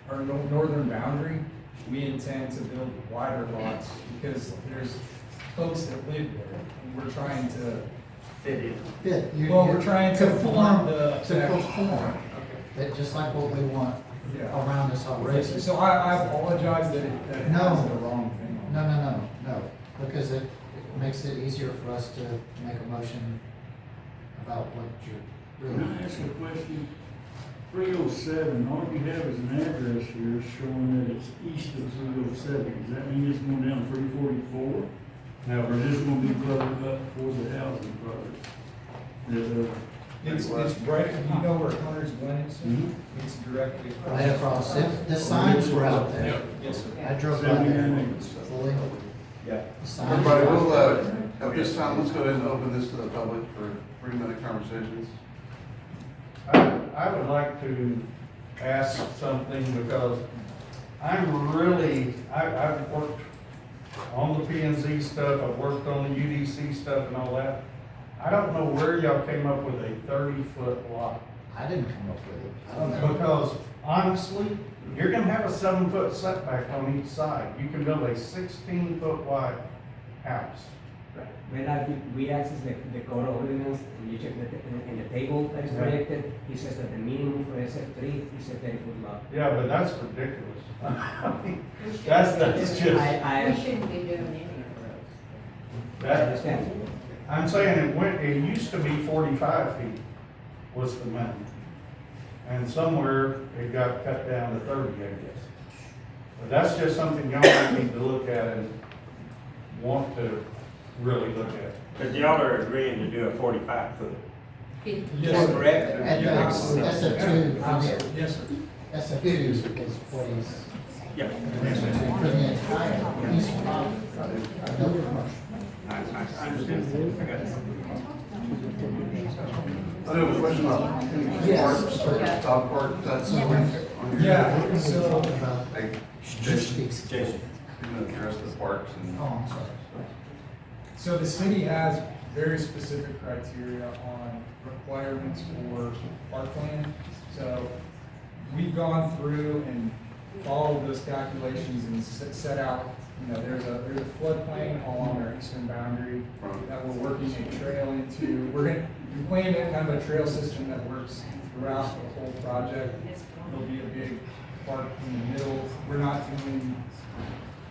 our northern boundary, we intend to build wider lots because there's folks that live there, and we're trying to Fit in. Fit. Well, we're trying to conform, the to conform, that just like what we want around us already. So I apologize that it No. has the wrong thing on it. No, because it makes it easier for us to make a motion about what you're Can doing. I ask a question? 307, all you have is an address here showing that it's east of 307. Does that mean it's going down 344? Now, or is this going to be further up towards the housing project? It's right, you know where Hunter's Glen is? It's directly across. Right across, the signs were out there. Yes, sir. I drove by there fully. Yeah. The signs Everybody, were out we'll, there. at this time, let's go ahead and open this to the public for 3-minute conversations. I would like to ask something because I'm really, I've worked on the P and Z stuff, I've worked on the UDC stuff and all that. I don't know where y'all came up with a 30-foot lot. I didn't come up with it. I don't know. Because honestly, you're gonna have a 7-foot setback on each side. You can build a 16-foot wide house. When we access the code ordinance, and you check in the table that is projected, it says that the minimum for SF3 is a 30-foot lot. Yeah, but that's ridiculous. That's just. We shouldn't be doing any of those. I understand. I'm saying it used to be 45 feet was the minimum. And somewhere it got cut down to 30, I guess. But that's just something y'all might need to look at and want to really look at. But y'all are agreeing to do a 45-foot. Yes, sir. Correct? And SF2, Absolutely. Yes, sir. SF2 is what he's, Yeah. for the entire piece of property. No commercial. I understand. I got it. I do have a question about any Yes. parks, dog park, that's So on your. Yeah, so- Hey, Jason. Jason. you're gonna address the parks and. Oh, I'm sorry. So the city has very specific criteria on requirements for parkland. So we've gone through and followed those calculations and set out, you know, there's a floodplain all along our eastern boundary that we're working a trail into. We plan to have a trail system that works throughout the whole project. There'll be a big park in the middle. We're not doing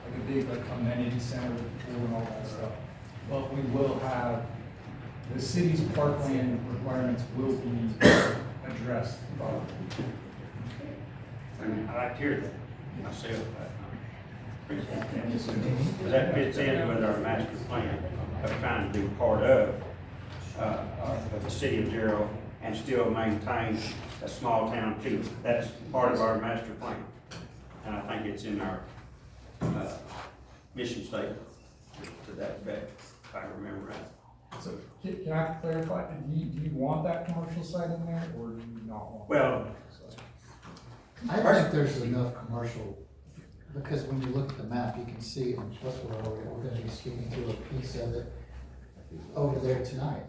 like a big amenity center with a pool and all that stuff. But we will have, the city's parkland requirements will be addressed. I like to hear that myself. Because that fits in with our master plan of trying to be part of the city of Gerald and still maintain a small town feel. That's part of our master plan. And I think it's in our mission statement to that effect, if I remember right. So can I clarify, do you want that commercial site in there, or do you not want? Well, I think there's enough commercial, because when you look at the map, you can see, and that's what we're gonna be speaking to a piece of it over there tonight.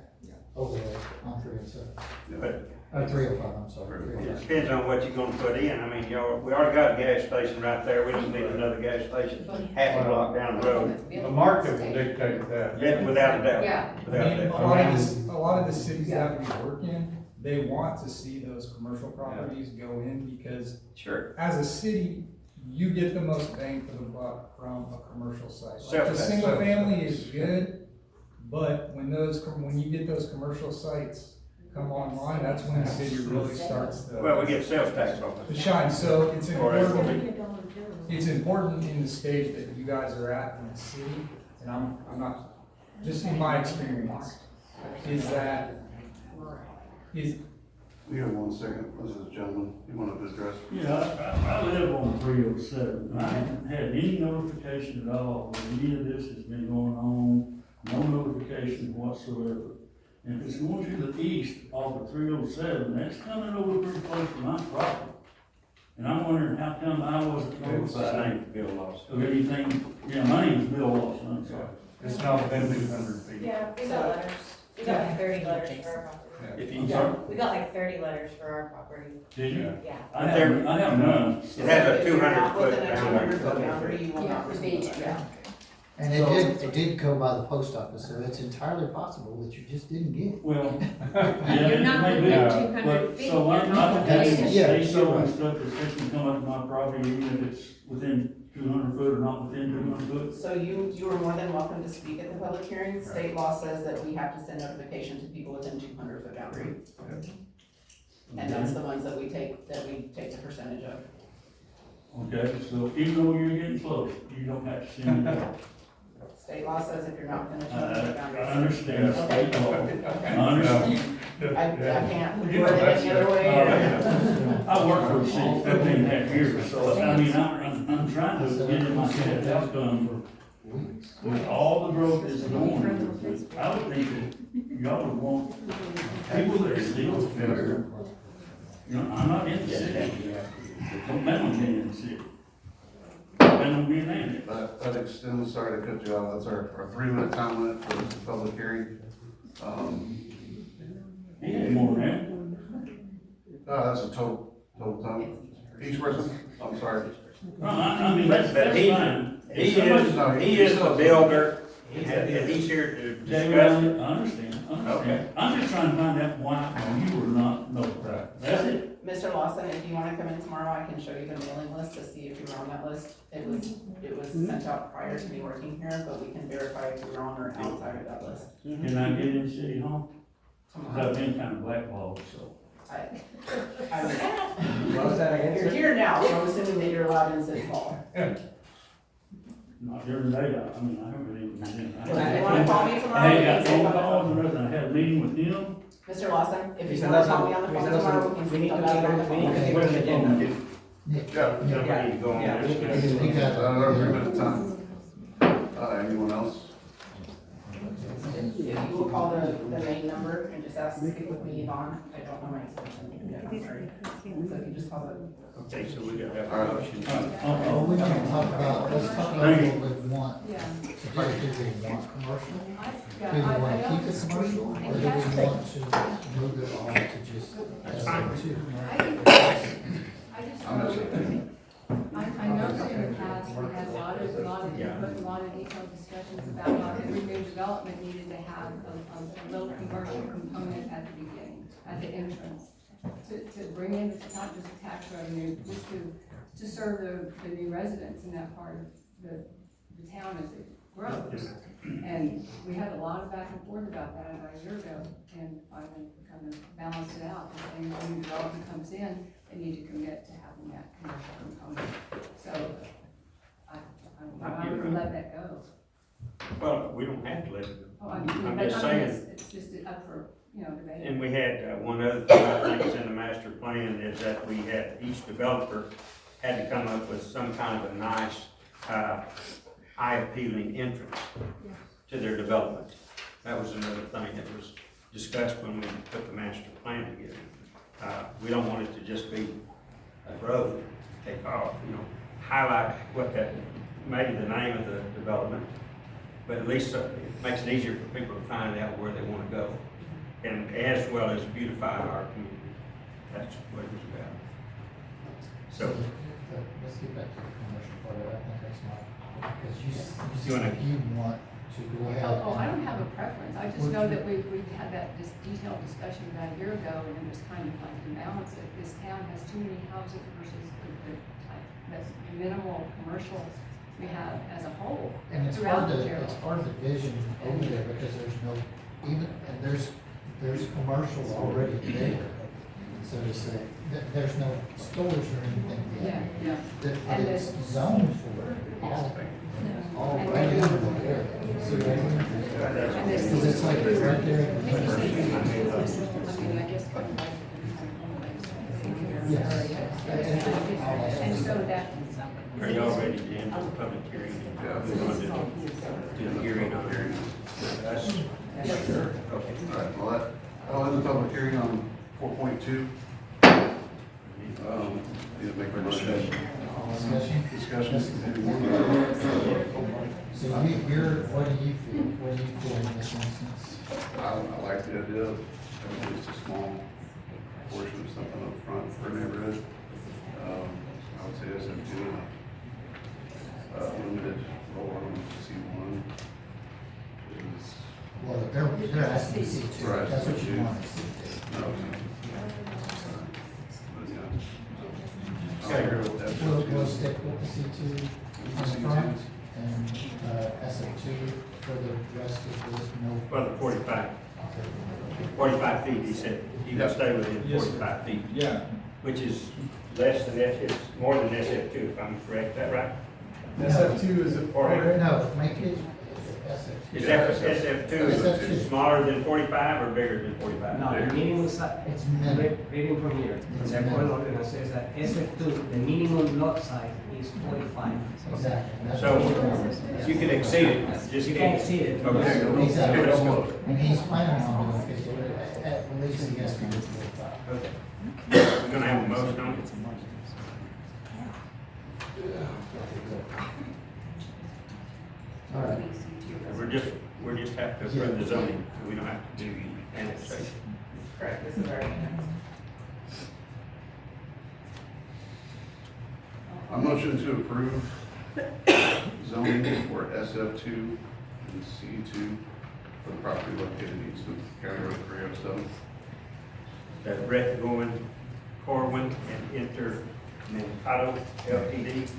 Over there on 307. 305, I'm sorry. It depends on what you're gonna put in. I mean, we already got a gas station right there. We don't need another gas station half a block down the road. The market will dictate that. Yeah, without a doubt. Yeah. Without a doubt. A lot of the cities that we work in, they want to see those commercial properties go in because Sure. as a city, you get the most bang for the buck from a commercial site. Like Self- the single family is good, but when you get those commercial sites come online, that's when the city really starts to. Well, we get sales tax on To it. shine, so it's Or important in the stage that you guys are at in the city, and I'm not, just in my experience, is We have 1 second, this is a gentleman, you wanted to address? Yeah, I live on 307. I haven't had any notification at all when any of this has been going on, no notification whatsoever. And if it's going to the east off of 307, that's coming over pretty close to my property. And I'm wondering how come I wasn't notified Bill Lawson. of anything. Yeah, my name's Bill Lawson, I'm sorry. It's not within 200 feet. Yeah, we got letters. We got like 30 letters for our property. If We you, got like 30 letters for our property. Did you? Yeah. I have none. it has a If you're not 200 within a 200 foot boundary. boundary, you will not the receive beach, it. yeah. And it did go by the post office, so it's entirely possible that you just didn't get it. Well, You're yeah, not maybe. within But, 200 feet. so I'm You're getting not Yeah, state so- and stuff that's fixing to come up to my property, even if it's within 200 foot or not within 200 foot. So you are more than welcome to speak at the public hearing. State law says that we have to send notification to people within 200 foot boundary. And that's the ones that we take the percentage of. Okay, so even though you're getting close, you don't have to send it out. State law says if you're not within a 200 foot I boundary. understand Okay. state law. Okay. I understand. I can't word it any other way. I worked for the city 15 and a half years, so I mean, I'm trying to get in my head outcome for, with all the growth that's going on. I would think that y'all would want people that are legal. You know, I'm not in the city. Don't plan on being in the city. Plan on being in it. That extends, sorry to cut you off, that's our 3-minute time limit for this public hearing. Any more than That's a total time. Each person, I'm sorry. that? I mean, that's fine. He is a builder, and he's here to David, discuss I it. understand. Okay. I'm just trying to find out why you were not notified. That's it. Mr. Lawson, if you wanna come in tomorrow, I can show you the mailing list to see if you were on that list. It was sent out prior to me working here, but we can verify if you're on or outside of that list. Can I get in City Hall? Cause Tomorrow. I've been kind of blackballed, so. What was that again, You're sir? here now, so I'm assuming that you're allowed in City Hall. Not during the day, I mean, I haven't really been in. If you wanna call me tomorrow, I we can ain't got speak phone on the calls phone. and everything. I had a meeting with him. Mr. Lawson, if Please you wanna send us call me on the please phone send us tomorrow, we can we speak need to about it on the we need to phone. put an agenda. Yeah, Somebody need to go on Yeah, we this. need to do You got another 3-minute time. Anyone else? If you will call the main number and just ask to speak with me, Yvonne, I don't know my extension. I'm sorry. So if you just call it. Okay, so we got to have All a right. motion. Well, we're gonna talk about, let's talk about what we want to do. Do we want commercial? Do we want to keep it commercial, or do we want to move it all to just S2? I'm just, I'm in the past, we had a lot of Yeah. input, a lot of detailed discussions about how every new development needed to have a little commercial component at the beginning, at the entrance. To bring in, not just tax revenue, just to serve the new residents in that part of the town as it grows. And we had a lot of back and forth about that about a year ago, and finally kind of balanced it out. And when new development comes in, they need to commit to having that commercial component. So, I would let that go. Well, we don't have to let it go. Oh, I'm just saying. It's just up for, debate. And we had, one other thing I think is in the master plan is that we had, each developer had to come up with some kind of a nice, eye-appealing entrance to their development. That was another thing that was discussed when we put the master plan together. We don't want it to just be a road, take off, highlight what that, maybe the name of the development, but at least it makes it easier for people to find out where they want to go, and as well as beautify our community. That's what it was about. So, Let's get back to the commercial part of it, I think that's my, because you wanna- said you want to go ahead. Oh, I don't have a preference, I just know that we've had that detailed discussion about a year ago, and it was kind of like to balance it. This town has too many houses versus the minimal commercial we have as a whole And it's throughout hard the to, jail. it's part of the vision over there, because there's no, and there's commercial already there, so to say. There's no stores or anything there. Yeah. But it's zoned for it, all right in the area. So, because it's like right there. I mean, I guess kind of like. Yes. And so that. are you all ready to enter the public hearing? Yeah. We're going to do the hearing on there. That's, Sure. okay. All right, well, I'll end the public hearing on 4.2. Need to make a motion. Discussion. So what do you feel in this instance? I like the idea of having just a small portion of something up front for a neighborhood. I would say SFG, limited role on C1. Well, they're asking to see two, Right. that's what you want to see. No. I agree with that. We'll stick with the C2 in the front and, SF2 for the rest of the, no. Well, the 45 feet, he said, you can stay within Yes, sir. 45 feet. Yeah, Which is less than it's more than SF2, if I'm correct, is that right? SF2 is a. No, make it SF2. Is that SF2 SF2. is smaller than 45 or bigger than 45? No, the minimum size, It's minimum. reading from here, the current ordinance says that SF2, the minimum lot size is 45. Exactly. That's So, what you want. you can exceed it, just You can't exceed it. Okay. Exactly. Let's go. And he's planning on doing it, at least he has to do 45. Okay. We're gonna have a motion on it. All right. We're just have to approve the zoning, we don't have to do annexation. Correct, this is already next. A motion to approve zoning for SF2 and C2 for the property located east of County Road 307. That Brett Corwin and Intermentado Ltd.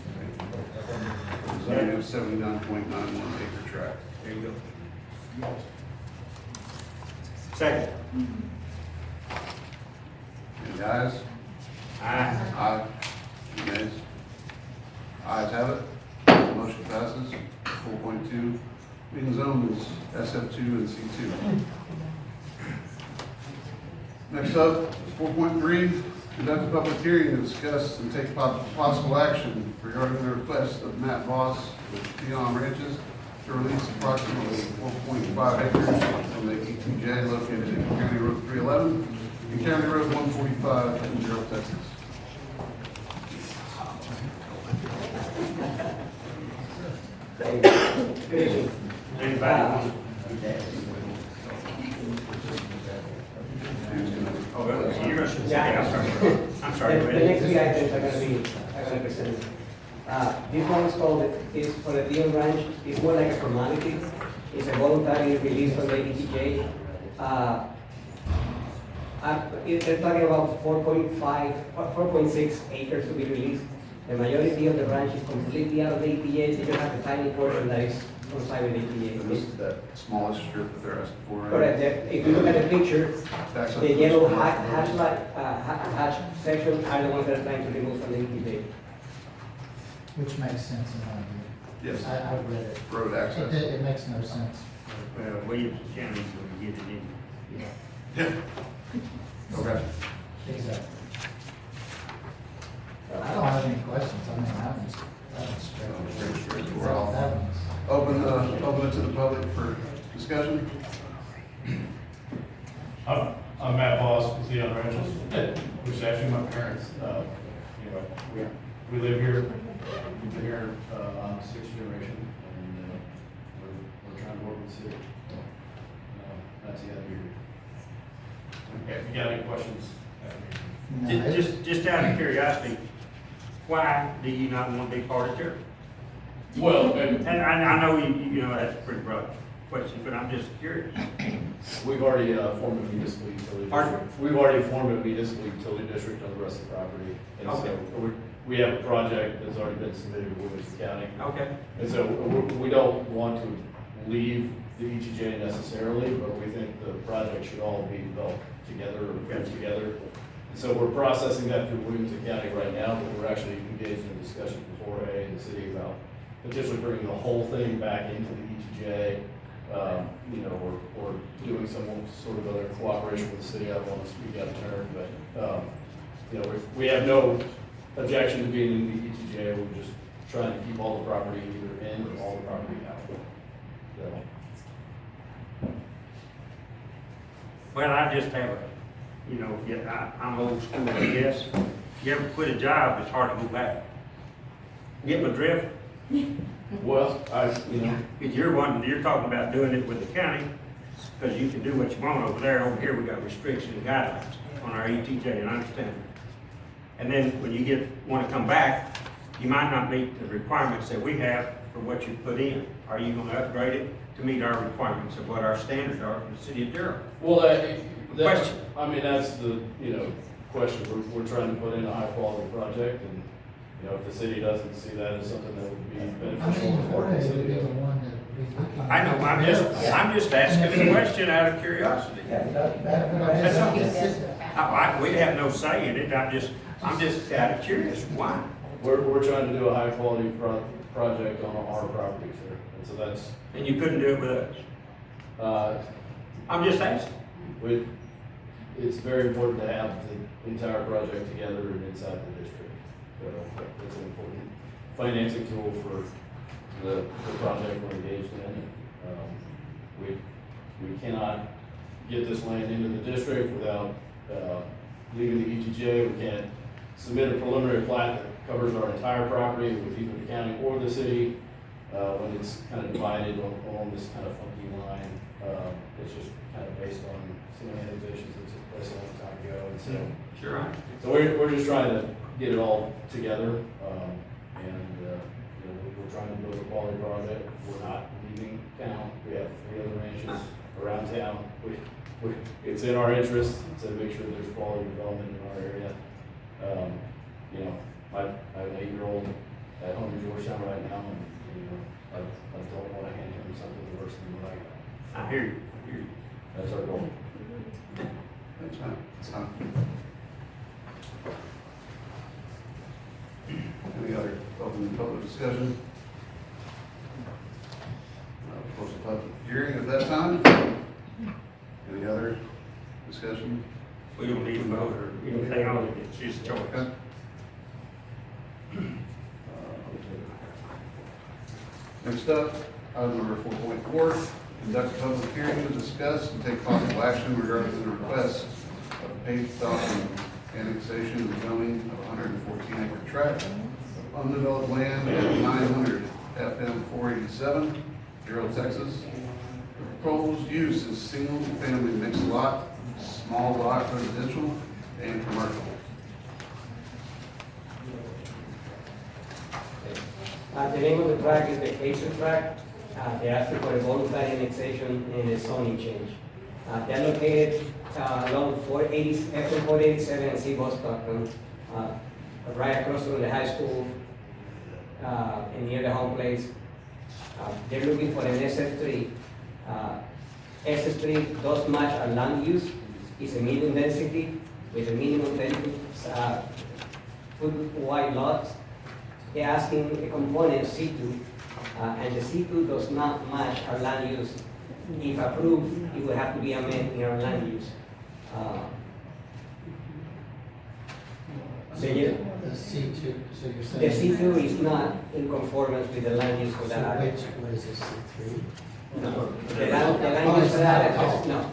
Zoning of 79.91 acre tract. There you go. Second. Any ayes? Aye. Aye. Any nays? Ayes have it. Motion passes. 4.2, being zoned as SF2 and C2. Next up, 4.3, conduct a public hearing to discuss and take possible action regarding the request of Matt Voss with Peon Ranches to release approximately 4.5 acres from the ETJ located in County Road 311 and County Road 145 in Gerald, Texas. Anybody want? Oh, well, you're gonna, yeah, I'm sorry. I'm sorry. The next three items are gonna be presented. This one is for the Deal Ranch. It's more like a formality. It's a voluntary release from the ETJ. They're talking about 4.6 acres to be released. The majority of the ranch is completely out of the ETJ. They just have a tiny portion that is outside of the And this ETJ. is that smallest strip that they're asking for. right? Correct. If you look at the picture, Backs up the to yellow this hash section are the ones that are trying to remove from the ETJ. Which makes sense in my view. Yes. I read it. Road access. It makes no sense. Well, Williams County's gonna get it in. Yeah. Okay. Exactly. I don't have any questions. I mean, that one's straightforward. That one's. Open it to the public for discussion. I'm Matt Boss with Leon Ranches, which is actually my parents. You know, we live here, we've been here on sixth generation, and we're trying to work with the city. That's the idea here. If you got any questions, Just out of curiosity, why do you not want to be part of Jericho? well, And I know you know, that's a pretty broad question, but I'm just curious. we've already formed a municipal utility Pardon? district. We've already formed a municipal utility district on the rest of the property. And Okay. so we have a project that's already been submitted to Williamson County. Okay. And so we don't want to leave the ETJ necessarily, but we think the project should all be developed together or put together. And so we're processing that through Williamson County right now, but we're actually engaged in a discussion with Jorge and the city about potentially bringing the whole thing back into the ETJ, you know, or doing some sort of other cooperation with the city. I don't want to speak out of turn, but, you know, we have no objection to being in the ETJ. We're just trying to keep all the property either in or all the property out. So, Well, I just have a, you know, I'm old school, I guess. You ever quit a job, it's hard to go back. Get my drift? well, you know, Because you're talking about doing it with the county, because you can do what you want over there. Over here, we got restrictions and guidelines on our ETJ, and I understand that. And then when you want to come back, you might not meet the requirements that we have for what you put in. Are you going to upgrade it to meet our requirements of what our standards are for the city of Durham? well, Question. I mean, that's the, you know, question. We're trying to put in a high quality project, and, you know, if the city doesn't see that as something that would be I beneficial mean, for the Jorge would city. be the one that would be looking. I know, I'm just asking a question out of curiosity. We have no say in it, I'm just out of curious, why? We're trying to do a high quality project on our property, sir, and so that's, And you couldn't do it with us? I'm just asking. it's very important to have the entire project together and inside the district. So it's an important financing tool for the project we're engaged in. We cannot get this land into the district without leaving the ETJ. We can't submit a preliminary plat that covers our entire property with either the county or the city when it's kind of divided along this kind of funky line. It's just kind of based on some annexations that took place a long time ago. And so, Sure. so we're just trying to get it all together. And you know, we're trying to build a quality project. We're not leaving town. We have 3 other ranches around town. It's in our interest to make sure there's quality development in our area. You know, I have an 8-year-old at home in Georgetown right now, and you know, I don't want to hand him something worse than what I got. I hear you. That's our goal. That's fine. That's fine. Any other open public discussion? Close the public hearing at that time. Any other discussion? We don't need a vote or anything on it, it's just a choice. Okay. Next up, item number 4.4, conduct a public hearing to discuss and take possible action regarding the request of a paved off and annexation and zoning of 114-acre tract of undeveloped land at 900 FM 487, Gerald, Texas. The proposed use is single-family mixed lot, small lot residential, and commercial. The name of the track is the Pacer track. They're asking for a voluntary annexation and a zoning change. They're located along 480, FM 487 and C. Stockton, right across from the high school and near the home place. They're looking for an SF3. SF3 does match our land use. It's a medium density with a minimum 10 foot wide lots. They're asking a component C2, and the C2 does not match our land use. If approved, it would have to be amended in our land use. The C2, so you're The saying. C2 is not in conformance with the land use for that So area. what is this, C3? No, the land use for that area, no.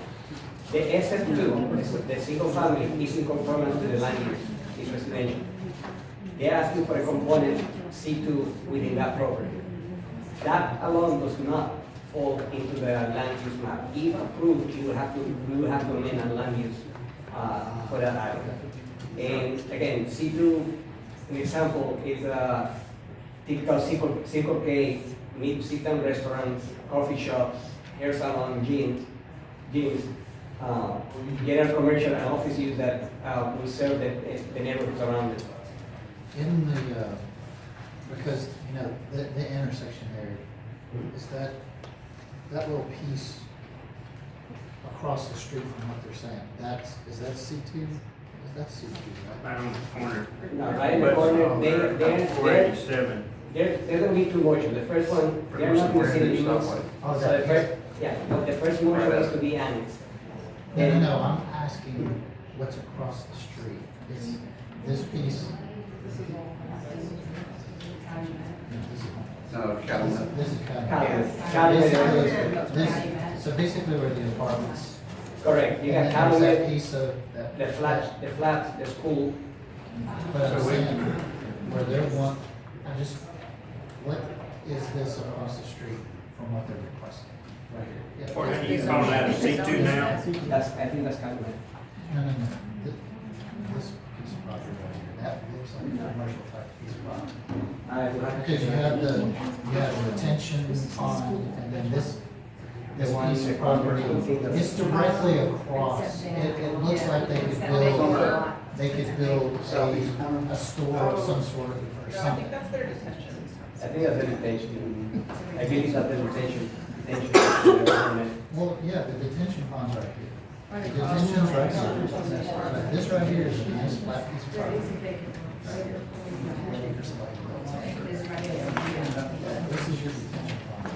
The SF2, the single family, is in conformance with the land use, it's residential. They're asking for a component C2 within that property. That alone does not fall into the land use map. If approved, we will have to amend our land use for that area. And again, C2, an example, is a typical Circle K, sit-down restaurants, coffee shops, hair salon, gyms, general commercial and office use that will serve the neighborhoods around it. In the, because, you know, the intersection there, is that little piece across the street from what they're saying, is that C2? That's C2, right? Right on the corner. No, right in the corner, they're 487. There's gonna be two motions. The first one, they're not gonna see the limits. Oh, So that the first, yeah, no, the first motion is to be annexed. No, I'm asking what's across the street. Is this piece? No, Calumet. This is Calumet. So basically where the apartments. Correct, you got And there's that Calumet, piece of that. the flats, the school. But I'm saying, where they want, what is this across the street from what they're requesting? Right here. Yeah. Or how do you call that, a C2 now? I think that's Calumet. No. This piece of property right here, that looks like a commercial type piece of property. Because you have the retention pond, and then this piece of property, it's directly across. It looks like they could build a store of some sort or No, I something. think that's their detention. I think that's the detention. I believe that's the detention. Well, yeah, the detention pond's right here. The detention's right here. This right here is a nice flat piece of property. This is your detention pond.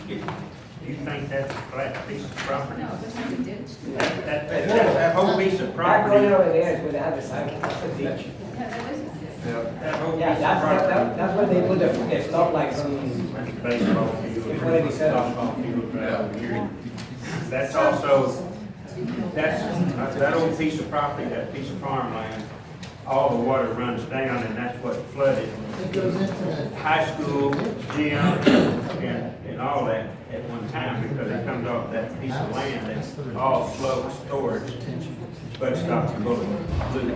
You think that's a flat piece of property? No, just like a ditch. That whole piece of That property, corner over there is where they have the sidewalk, that's the ditch. Yeah, that is a ditch. that whole piece Yeah, of that's property. where they put the stoplights on. Baseball field. Before they set up. Softball field right over here. That's also, that old piece of property, that piece of farmland, all the water runs down and that's what flooded It goes into the. high school, gym, and all that at one time because it comes off that piece of land that's all slope storage, but it's not the bullet blue.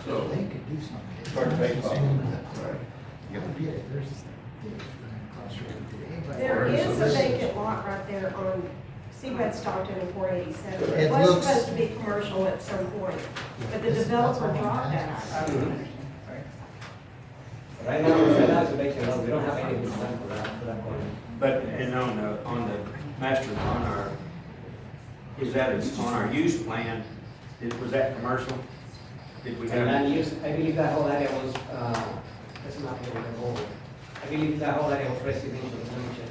So, They could do something. start the baseball. Yeah, there's. There is a vacant lot right there on Seabed Stockton and 487. It It was looks- supposed to be commercial at some point, but the That's developer what I'm dropped asking. that. Right now, we're not to make it up. We don't have any plan for that corner. But, and on the master, on our, is that on our use plan, was that commercial? Did we And have? land use, I believe that whole area was, that's not here, the whole, I believe that whole area was residential, let me check.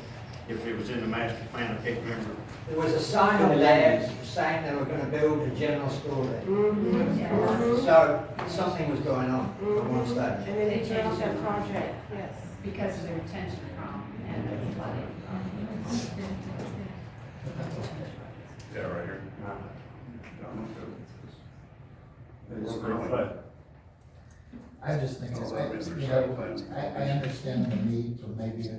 If it was in the master plan, I can't remember. There was a sign up there saying they were gonna build a general store there. So something was going on at one stage. And then they changed that project, yes. Because of the retention problem and the flooding. Yeah, right here. It's real flood. I just think, Also, I mean, there's you site know, plans. I understand the need for maybe a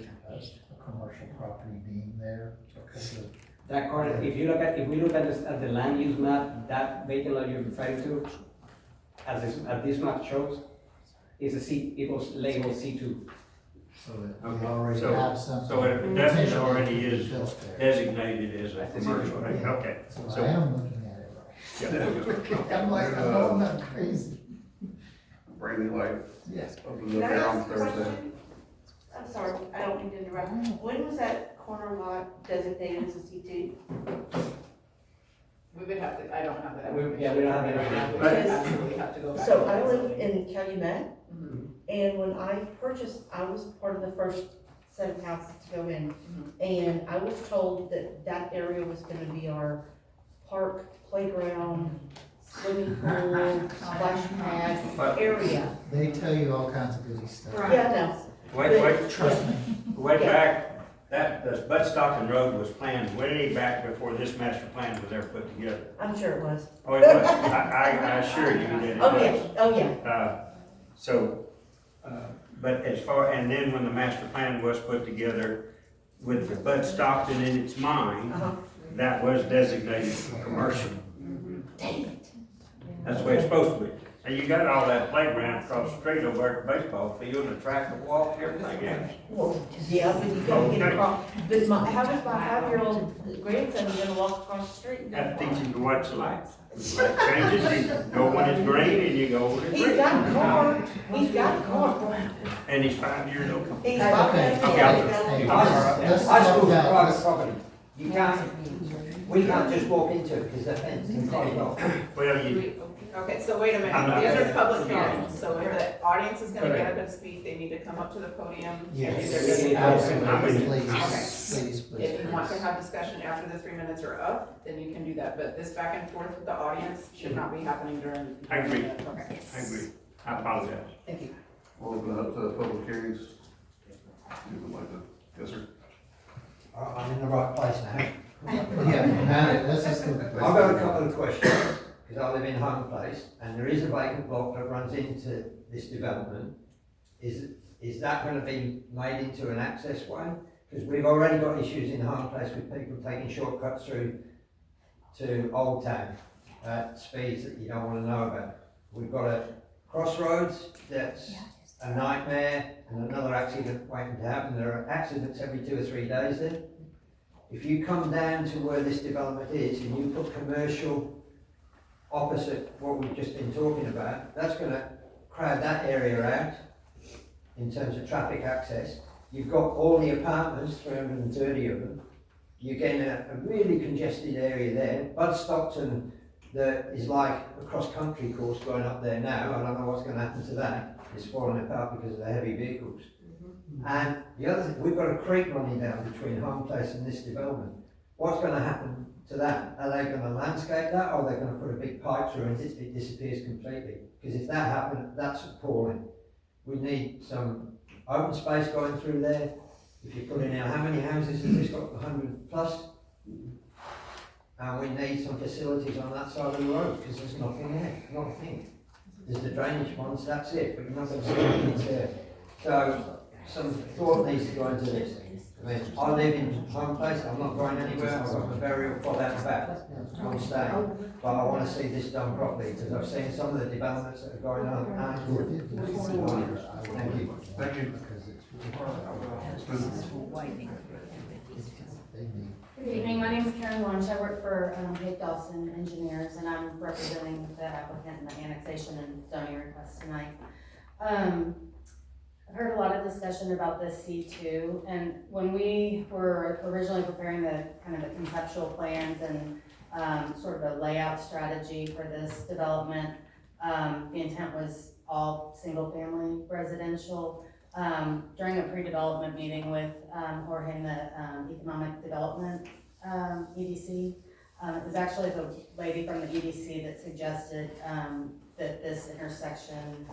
commercial property being there because of. That corner, if we look at the land use map, that vacant lot you're referring to, as this map shows, is a C, it was labeled C2. So that we Okay, already so- have something. So it definitely potentially already is built there. designated as a That's the commercial, situation. right? Okay. So I am looking at it right. I'm like, I know I'm not crazy. Brandon Light, Yes. opens Can up I there ask on a Thursday. question? I'm sorry, I don't mean to interrupt. When was that corner lot designated as a C2? We would have to, I don't have that. We don't have it right now. We would absolutely have to go back. So I live in Calumet, Mhm. and when I purchased, I was part of the first set of houses to go in. And I was told that that area was gonna be our park, playground, swimming pool, splash pad area. They tell you all kinds of goofy stuff. Yeah, I know. Wait, Trust me. way back, the Bud Stockton Road was planned way back before this master plan was ever put together. I'm sure it was. Oh, it was, I assure you that it was. Oh, yeah, oh, yeah. But as far, and then when the master plan was put together with the Bud Stockton in its mind, that was designated for commercial. Dang it. That's the way it's supposed to be. And you got all that playground across the street over at the baseball field, and the track and walk, everything else. Well, yeah, but you gotta get Okay. across, but how is my 5-year-old grandson gonna walk across the street? Have to teach him to watch the lights. The light changes, you go when it's green, and you go when it's He's green. got a car, he's got a car. And he's 5 years old. He's Okay. got Okay. High Let's talk school's about private this. property. You can't, we can't just walk into it because they're fenced and closed off. Well, you, Okay, so wait a I'm not- minute, these are public hearings, so if the audience is gonna get up and speak, they need to come up to the podium. Yes, They're gonna- absolutely, I'm please, please, If you want to please. have discussion after the 3 minutes are up, then you can do that, but this back and forth with the audience should not be happening during. I agree. Okay. I agree. I apologize. Thank you. We'll open it up to public hearings. You would like to, yes, sir? I'm in the right place now. Yeah, now, let's just do. I've got a couple of questions, because I live in Home Place, and there is a vacant block that runs into this development. Is that gonna be made into an access way? Because we've already got issues in Home Place with people taking shortcuts through to Old Town at speeds that you don't wanna know about. We've got a crossroads that's a nightmare, and another accident waiting to happen. There are accidents every 2 or 3 days there. If you come down to where this development is and you put commercial opposite what we've just been talking about, that's gonna crowd that area out in terms of traffic access. You've got all the apartments, 330 of them. You're getting a really congested area there. Bud Stockton, is like a cross-country course going up there now. I don't know what's gonna happen to that. It's falling apart because of the heavy vehicles. And the other thing, we've got a creek running down between Home Place and this development. What's gonna happen to that? Are they gonna landscape that, or are they gonna put a big pipe through and it disappears completely? Because if that happened, that's appalling. We need some open space going through there. If you put in, how many houses has this got, 100 plus? And we need some facilities on that side of the road, because there's nothing there, not a thing. There's the drainage ones, that's it, but you're not gonna see anything there. So, some thought needs to go into this. I mean, I live in Home Place, I'm not going anywhere, I've got my burial plot out the back, I'm staying. But I wanna see this done properly, because I've seen some of the developments that are going on, and thank you. Thank you. Good evening, my name is Karen Lunch, I work for Dave Dawson Engineers, and I'm representing the applicant in the annexation and zoning request tonight. I've heard a lot of discussion about this C2, and when we were originally preparing the kind of the conceptual plans and sort of a layout strategy for this development, the intent was all single-family residential. During a pre-development meeting with Jorge, the Economic Development EDC, it was actually the lady from the EDC that suggested that this intersection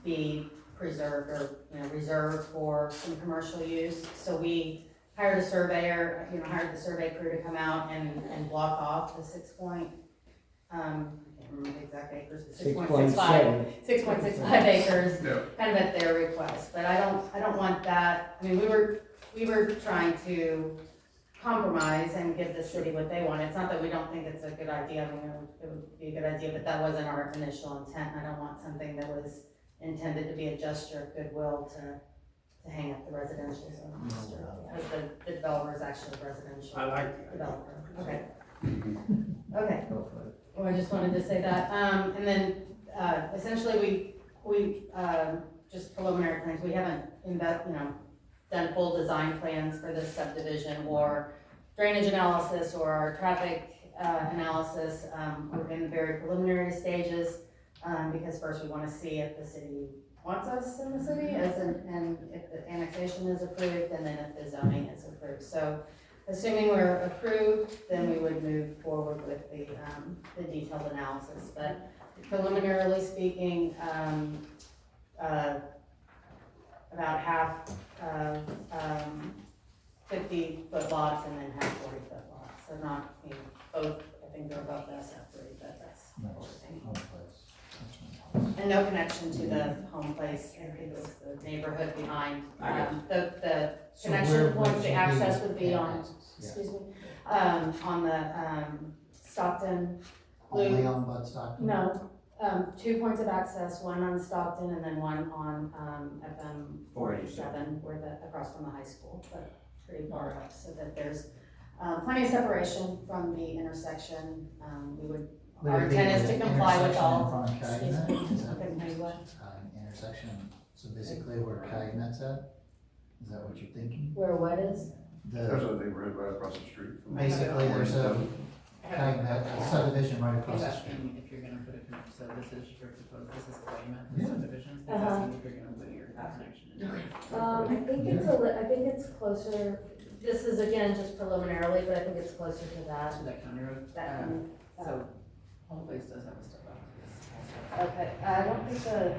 be preserved or reserved for some commercial use. So we hired a surveyor, hired the survey crew to come out and block off the 6 point, I can't remember the exact acres, but 6.65 acres, kind of at their request. But I don't want that. I mean, we were trying to compromise and give the city what they want. It's not that we don't think it's a good idea, I mean, it would be a good idea, but that wasn't our initial intent. I don't want something that was intended to be a gesture of goodwill to hang up the residential zone, because the developer is actually a residential I like. developer. Okay. Okay. Well, I just wanted to say that, and then, essentially, we, just preliminary plans, we haven't done full design plans for this subdivision or drainage analysis or our traffic, analysis. We're in very preliminary stages, because first we wanna see if the city wants us in the city, and if the annexation is approved, and then if the zoning is approved. So, assuming we're approved, then we would move forward with the detailed analysis. But preliminarily speaking, about half of 50-foot lots and then half 40-foot lots. So not, both, I think they're above the SF3, but that's what we're thinking. And no connection to the home place, I think it was the neighborhood behind. The So connection where points, would the you access be would be on, Yeah. excuse me, on the Stockton loop. Only on Bud Stockton? No, 2 points of access, one on Stockton and then one on FM 47, across from the high school, but pretty far up, so that there's plenty of separation from the intersection. Our intent is to comply with all. Intersection in front of Calumet? Is that Couldn't hear you what? intersection, so basically where Calumet's at? Is that what you're thinking? Where what is? There's a neighborhood right across the street from. Basically, there's a Calumet subdivision right across the street. If you're gonna put it, so this is your proposed, this is Calumet Yeah. subdivision, Uh-huh. asking if you're gonna put your connection in. I think it's closer, this is again just preliminarily, but I think it's closer to that. To that county road? That, So, Home Place does have a step up to this also. Okay, I don't think the,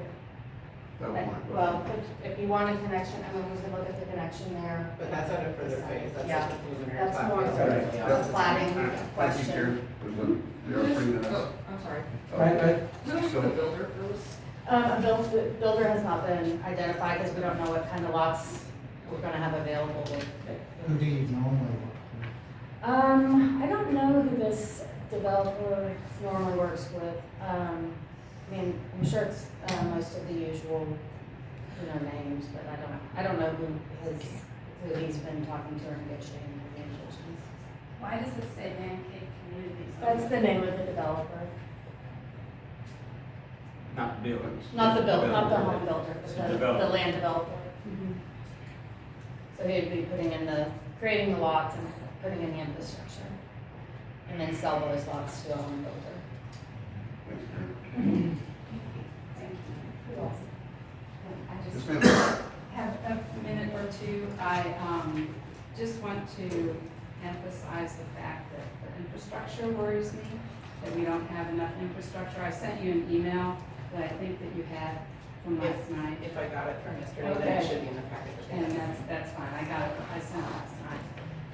That was my question. well, if you want a connection, I mean, we can look at the connection there. But that's at a further phase, that's Yeah, just a preliminary. that's plat more phase. of Everything a else is- plating Thank you, question. Karen. They are 3 minutes. Oh, I'm sorry. Who's So- the builder for this? The builder has not been identified because we don't know what kind of lots we're gonna have available with. Who do you normally work with? I don't know who this developer normally works with. I mean, I'm sure it's, most of the usual, names, but I don't know who he's been talking to or negotiating negotiations. Why does it say Man Cave Communities? That's the name of the developer. Not buildings. Not the home builder, It's but a the developer. land developer. So he'd be creating the lots and putting in the infrastructure. And then sell those lots to a home builder. I just Yes, ma'am. have a minute or two. I just want to emphasize the fact that the infrastructure worries me, that we don't have enough infrastructure. I sent you an email that I think that you had from last night. If I got it from yesterday, then Okay. it should be in the packet. And that's fine, I got it, I sent it last night.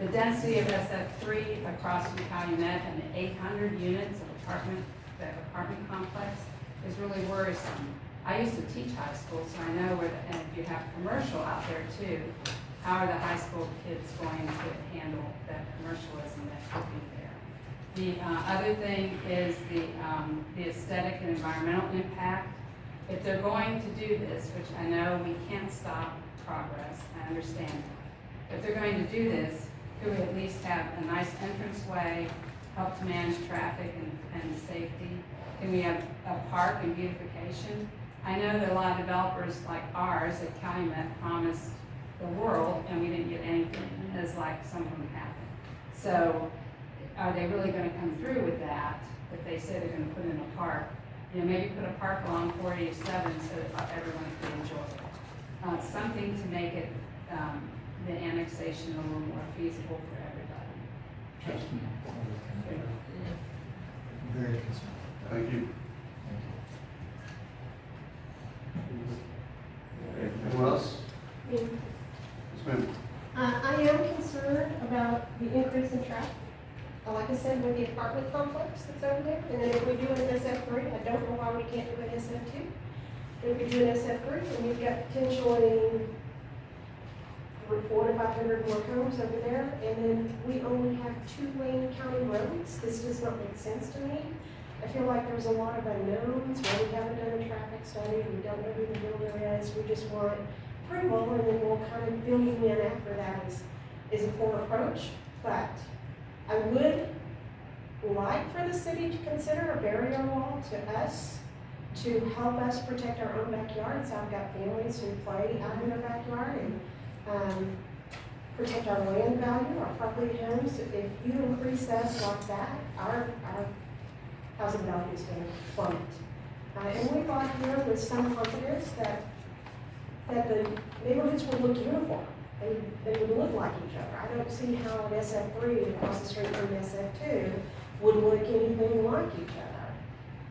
The density of SF3 across from Calumet and the 800 units of the apartment complex is really worrisome. I used to teach high school, so I know and if you have commercial out there too, how are the high school kids going to handle that commercialism that could be there? The other thing is the aesthetic and environmental impact. If they're going to do this, which I know we can't stop progress, I understand that. If they're going to do this, could we at least have a nice entranceway, help to manage traffic and safety? Can we have a park and beautification? I know that a lot of developers like ours at Calumet promised the world and we didn't get anything, as like some of them happened. So are they really gonna come through with that, if they say they're gonna put in a park? Maybe put a park along 487 so that everyone can enjoy it. Something to make it, the annexation a little more feasible for everybody. Trust me. Very concerned. Thank you. Anyone else? Yes, ma'am. I am concerned about the increase in traffic. Like I said, with the apartment complex that's over there, and then if we do an SF3, I don't know why we can't do an SF2. If we do an SF3, then you've got potentially, for 400 to 500 more homes over there, and then we only have 2-lane county roads. This does not make sense to me. I feel like there's a lot of unknowns, where we haven't done a traffic study, we don't know who the builder is, we just want approval, and then we'll kind of fill you in after that is a poor approach. But I would like for the city to consider a barrier wall to us, to help us protect our own backyards. I've got families who play out in their backyard, and protect our land value, our property homes. If you increase us like that, our housing value is going to plummet. And we got here with some confidence that the neighborhoods would look uniform. They would look like each other. I don't see how an SF3 across the street from an SF2 would look anything like each other.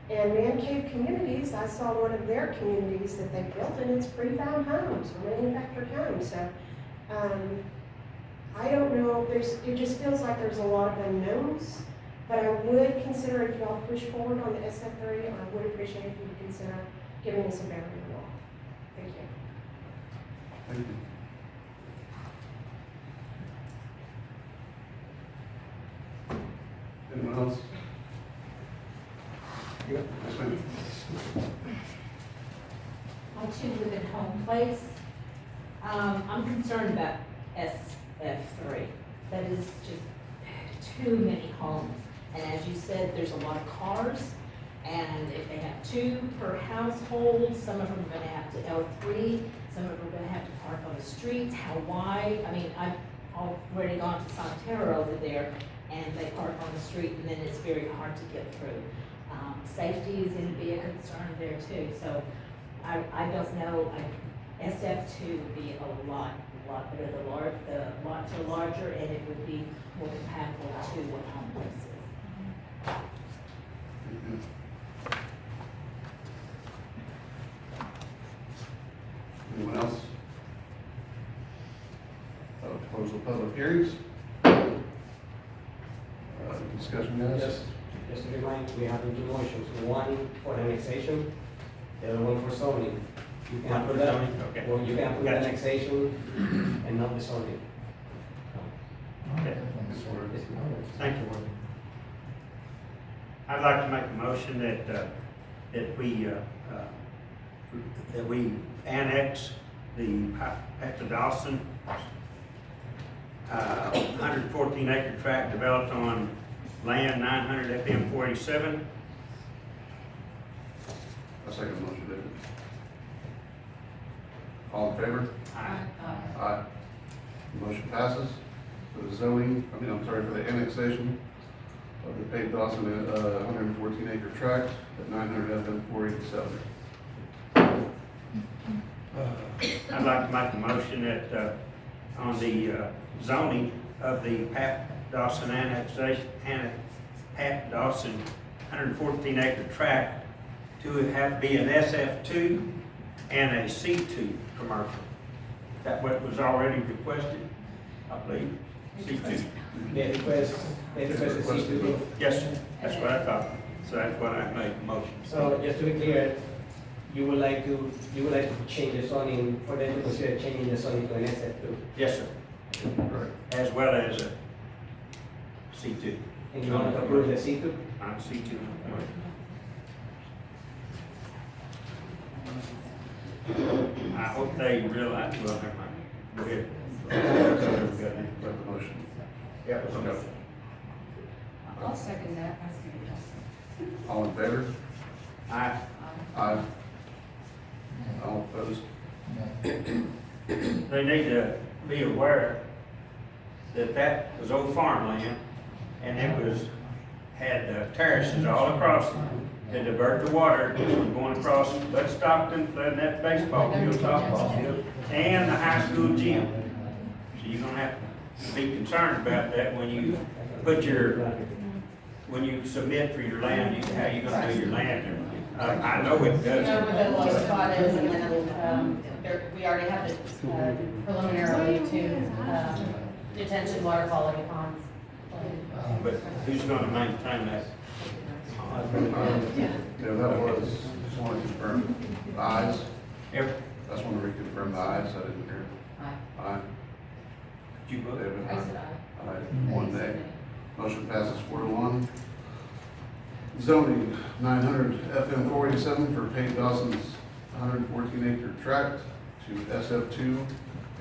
And Man Cave Communities, I saw one of their communities that they built, and it's prefab homes or manufactured homes. So I don't know, it just feels like there's a lot of unknowns, but I would consider if y'all push forward on the SF3, I would appreciate if you would consider giving us a barrier wall. Thank you. Thank you. Anyone else? Yes, ma'am. I too live in Home Place. I'm concerned about SF3. That is just too many homes. And as you said, there's a lot of cars. And if they have 2 per household, some of them are gonna have to L3, some of them are gonna have to park on the streets. How wide? I mean, I've already gone to Sonterra over there, and they park on the street, and then it's very hard to get through. Safety is going to be a concern there too, so I don't know, SF2 would be a lot better, the lots are larger, and it would be more compatible to what Home Place is. Anyone else? Close the public hearings. Discussion, guys? Just to remind, we have 2 motions, one for annexation, the other one for zoning. You can put that, Okay. well, you can put Gotcha. annexation and not the zoning. Okay. Thank you. I'd like to make a motion that we annex the Petra Dawson 114 acre tract developed on land 900 FM 47. I second the motion, David. All in favor? Aye. Aye. Motion passes. For the zoning, for the annexation of the Pate Dawson 114 acre tract at 900 FM 487. I'd like to make a motion that on the zoning of the Pat Dawson annexation, Pat Dawson 114 acre tract to have be an SF2 and a C2 commercial. That what was already requested, I believe, C2. They request a C2. Yes, sir. That's what I thought. So that's what I made the motion. So just to be clear, you would like to change the zoning, for them to consider changing the zoning to an SF2? Yes, sir. Right. As well as a C2. And you want to approve the C2? On C2. I hope they realize, well, never mind. Go ahead. Got the motion. Yeah. Okay. I'll second that. All in favor? Aye. Aye. All opposed? They need to be aware that that was old farmland, and it had terraces all across it to divert the water from going across Bud Stockton, flooding that baseball field, softball field, and the high school gym. So you're gonna have to be concerned about that when you when you submit for your land, how you gonna do your land. I know it You does. know where the low spot is, and then, we already have the preliminary to, detention water quality ponds. But who's gonna maintain that? Yeah, that was, just want to confirm the ayes. Yep. Just want to reconfirm the ayes, I didn't hear. Aye. Aye. Did you vote? David? I said aye. Aye, 1 nay. Motion passes 4-1. Zoning, 900 FM 487 for Pate Dawson's 114 acre tract to SF2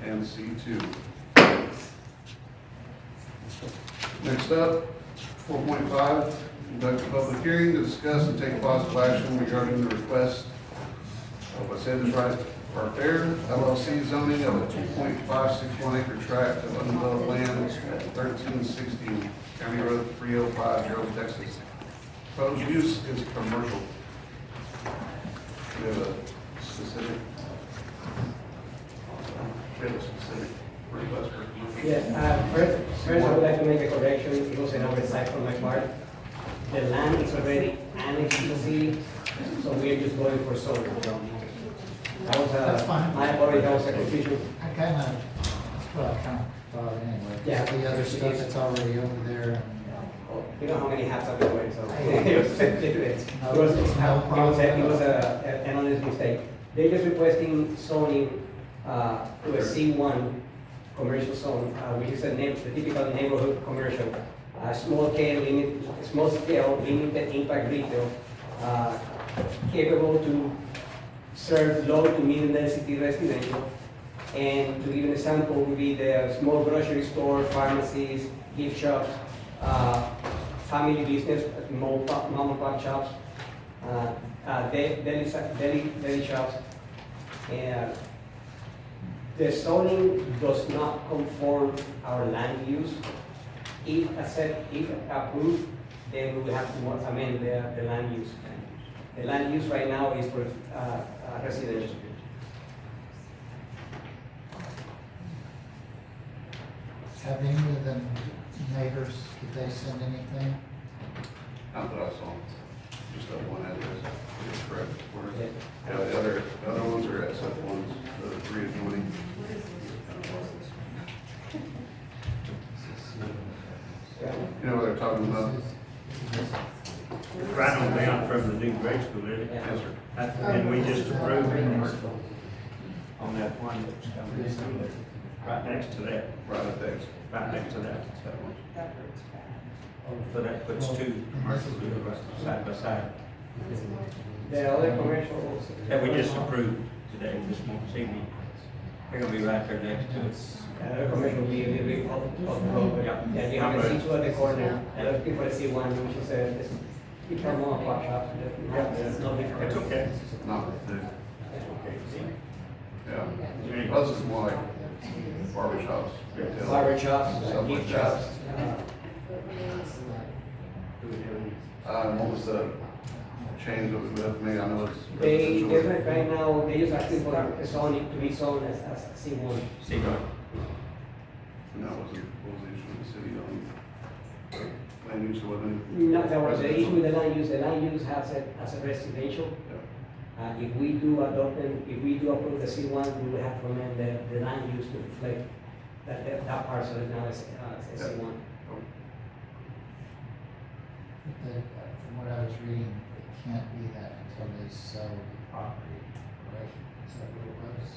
and C2. Next up, 4.5, conduct a public hearing to discuss and take possible action regarding the request of, I said this right, Parfair LLC zoning of a 2.561 acre tract of undeveloped land at 1360 County Road 305, Gerald, Texas. Proposed use is commercial. We have a specific request for commercial. Yes, first I would like to make a correction, it was an oversight from my part. The land is already annexed to the city, so we are just going for solar. That was That's fine. that was a confusion. I kind of, that's what I kind of thought anyway. Yeah. The other stuff that's already over there, and, You know how many hats I've been wearing, so. Hey. It was an honest mistake. They're just requesting zoning, to a C1 commercial zone, which is the typical neighborhood commercial. Small scale, limited impact retail, capable to serve low to medium density residential. And to give an example, would be the small grocery store, pharmacies, gift shops, family business, mom and pop shops, deli shops. And the zoning does not conform our land use. If approved, then we will have to amend the land use. The land use right now is for residential. have any of the neighbors, did they send anything? Not that I saw, just that one address, is correct. Yeah, the other ones are SF ones, the 3 adjoining. You know what they're talking about? Right on down from the new grade school, isn't it? Yes, sir. And we just approved it on that one that's coming, right next to that, Right at the exit. right next to that. So that puts two commercial buildings side by side. The other commercial. That we just approved today, this evening. They're gonna be right there next to us. Another commercial will be a little bit off the road, but yeah, you have a C2 at the corner, and other people at C1, which is a, it's a mom and pop shop. There's no big. It's okay. Not the, yeah. Plus it's more like barber shops, retail. Barber shops, stuff like gift that. shops. What was the change that we have to make? I know it's They, residential. right now, they use actually for a zoning, to be zoned as C1. C1. And that wasn't, what was the issue with the city on land use or wasn't? No, that was the issue with the land use. The land use has it as a residential. If we do adopt them, if we do approve the C1, we will have to amend the land use to reflect that parcel is now as C1. From what I was reading, it can't be that until they sell the property, right? Is that what it was?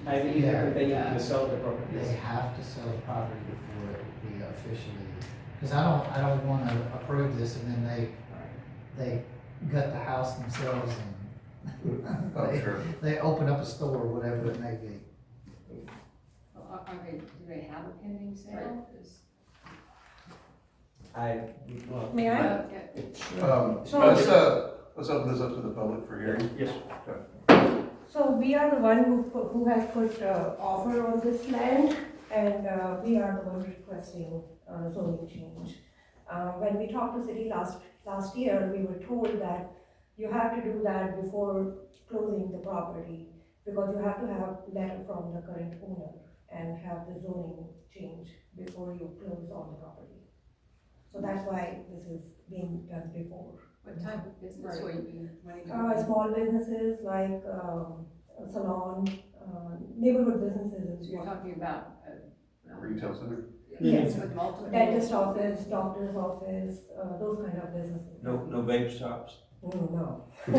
I believe Yeah. that they need to sell the property. They have to sell the property before it will be officially, because I don't wanna approve this and then they gut the house themselves and Oh, sure. they open up a store, whatever it may be. Are they, do they have a pending sale? Well, May I? Let's open this up to the public for hearing. Yes. So we are the one who has put offer on this land, and we are the one requesting zoning change. When we talked to city last year, we were told that you have to do that before closing the property, because you have to have letter from the current owner and have the zoning change before you close on the property. So that's why this is being done before. What type of business were you wanting to? Small businesses like a salon, neighborhood businesses. So you're talking about Retail center? Yes, with multiple. dentist office, doctor's office, those kind of businesses. No vape shops? No. No.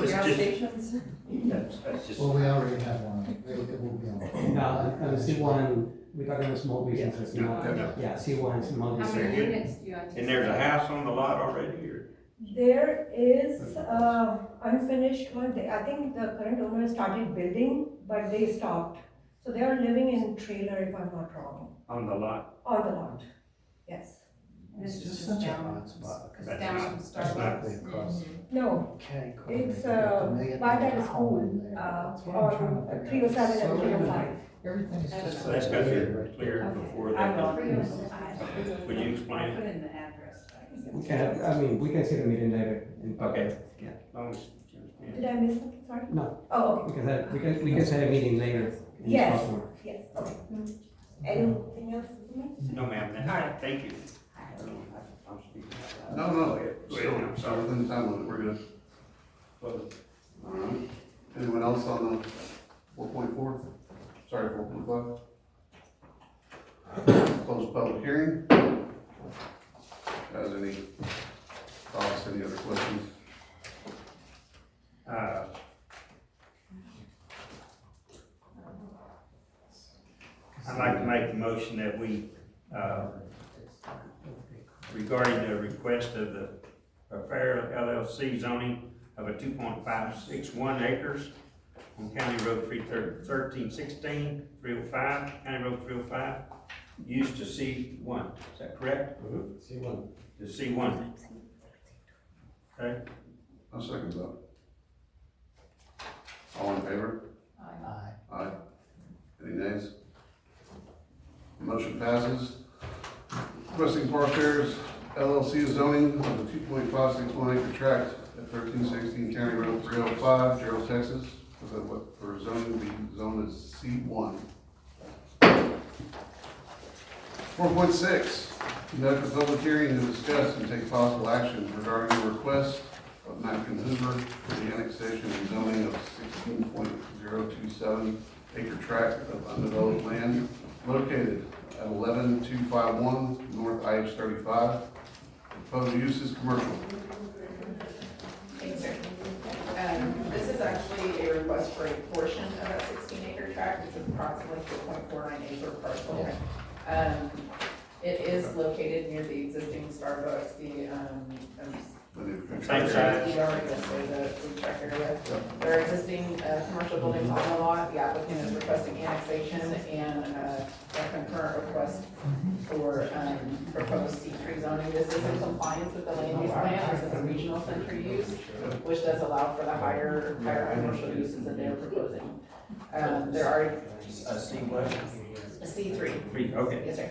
It's Gas just- stations? That's just. Well, we already have one, it will be on. No, C1, we're talking about small businesses, Yeah, not, no. yeah, C1 is small How business. many units do you anticipate? And there's a house on the lot already, or? There is unfinished one, I think the current owner started building, but they stopped. So they are living in trailer if I'm not wrong, On the lot? on the lot, yes. And this is Just just such a down, odd spot. it's That's down not- from that's not Starbucks. across. No, Okay, cool. it's $1 right at the million school, home there. That's what I'm trying to on figure 307 out. and So 305. Everything is just. So that's got to be weird. cleared before I they. will. Would you explain I'll it? put in the address. We can, I mean, we can set a meeting later. and talk. Okay. Yeah. As long as you understand. Did I miss something, sorry? No, Oh, okay, we can set a meeting later. in Yes. Scottsdale. yes, okay. Anything else for me? No, ma'am, that's, All right. thank you. I'm speaking. No, Go no, ahead, still, I'm so sorry. within the time limit, we're good. All right. Anyone else on the 4.4? Sorry, 4.5? Close public hearing. Has any thoughts, any other questions? I'd like to make the motion that we, regarding the request of the Fair LLC zoning of a 2.561 acres on County Road 1316, 305, County Road 305, used to C1, is that correct? C1. The C1. Okay, I'll second that. All in favor? Aye. Aye. Any nays? Motion passes. Requesting Park Fairs LLC zoning of the 2.561 acre tract at 1316 County Road 305, Gerald, Texas, for zoning to be zoned as C1. 4.6, conduct a public hearing to discuss and take possible action regarding the request of Mackin Hoover for the annexation and zoning of 16.027 acre tract of undeveloped land located at 11251 North IH 35. Proposed use is commercial. Thanks, sir. This is actually a request for a portion of that 16-acre tract, which is approximately 4.49 acre parcel. It is located near the existing Starbucks, Same size. You already listed the food truck area. There are existing, commercial buildings on the lot. The applicant is requesting annexation and, a concurrent request for, proposed C3 zoning. This is in compliance with the land use plan. This is a regional center use, which does allow for the higher commercial uses that they're proposing. There are a C what? a C3. Three, okay. Yes, sir.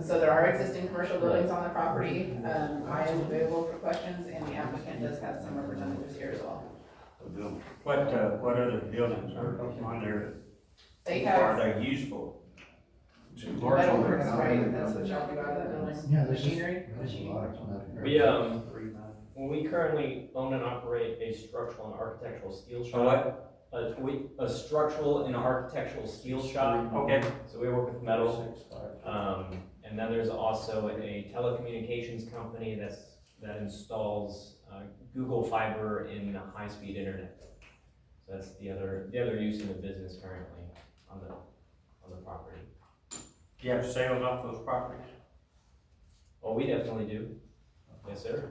So there are existing commercial buildings on the property. I am available for questions, and the applicant does have some representatives here as well. What other buildings are on there? They What are have they used for? metal works, right? That's what y'all do out of that building. Yeah, there's just. Machinery? There's a lot of. We, we currently own and operate a structural and architectural steel shop. A what? A structural and architectural steel shop. Okay. So we work with metal. And then there's also a telecommunications company that installs, Google Fiber in high-speed internet. So that's the other use in the business currently on the property. Do you have sales off those properties? Well, we definitely do. Yes, sir.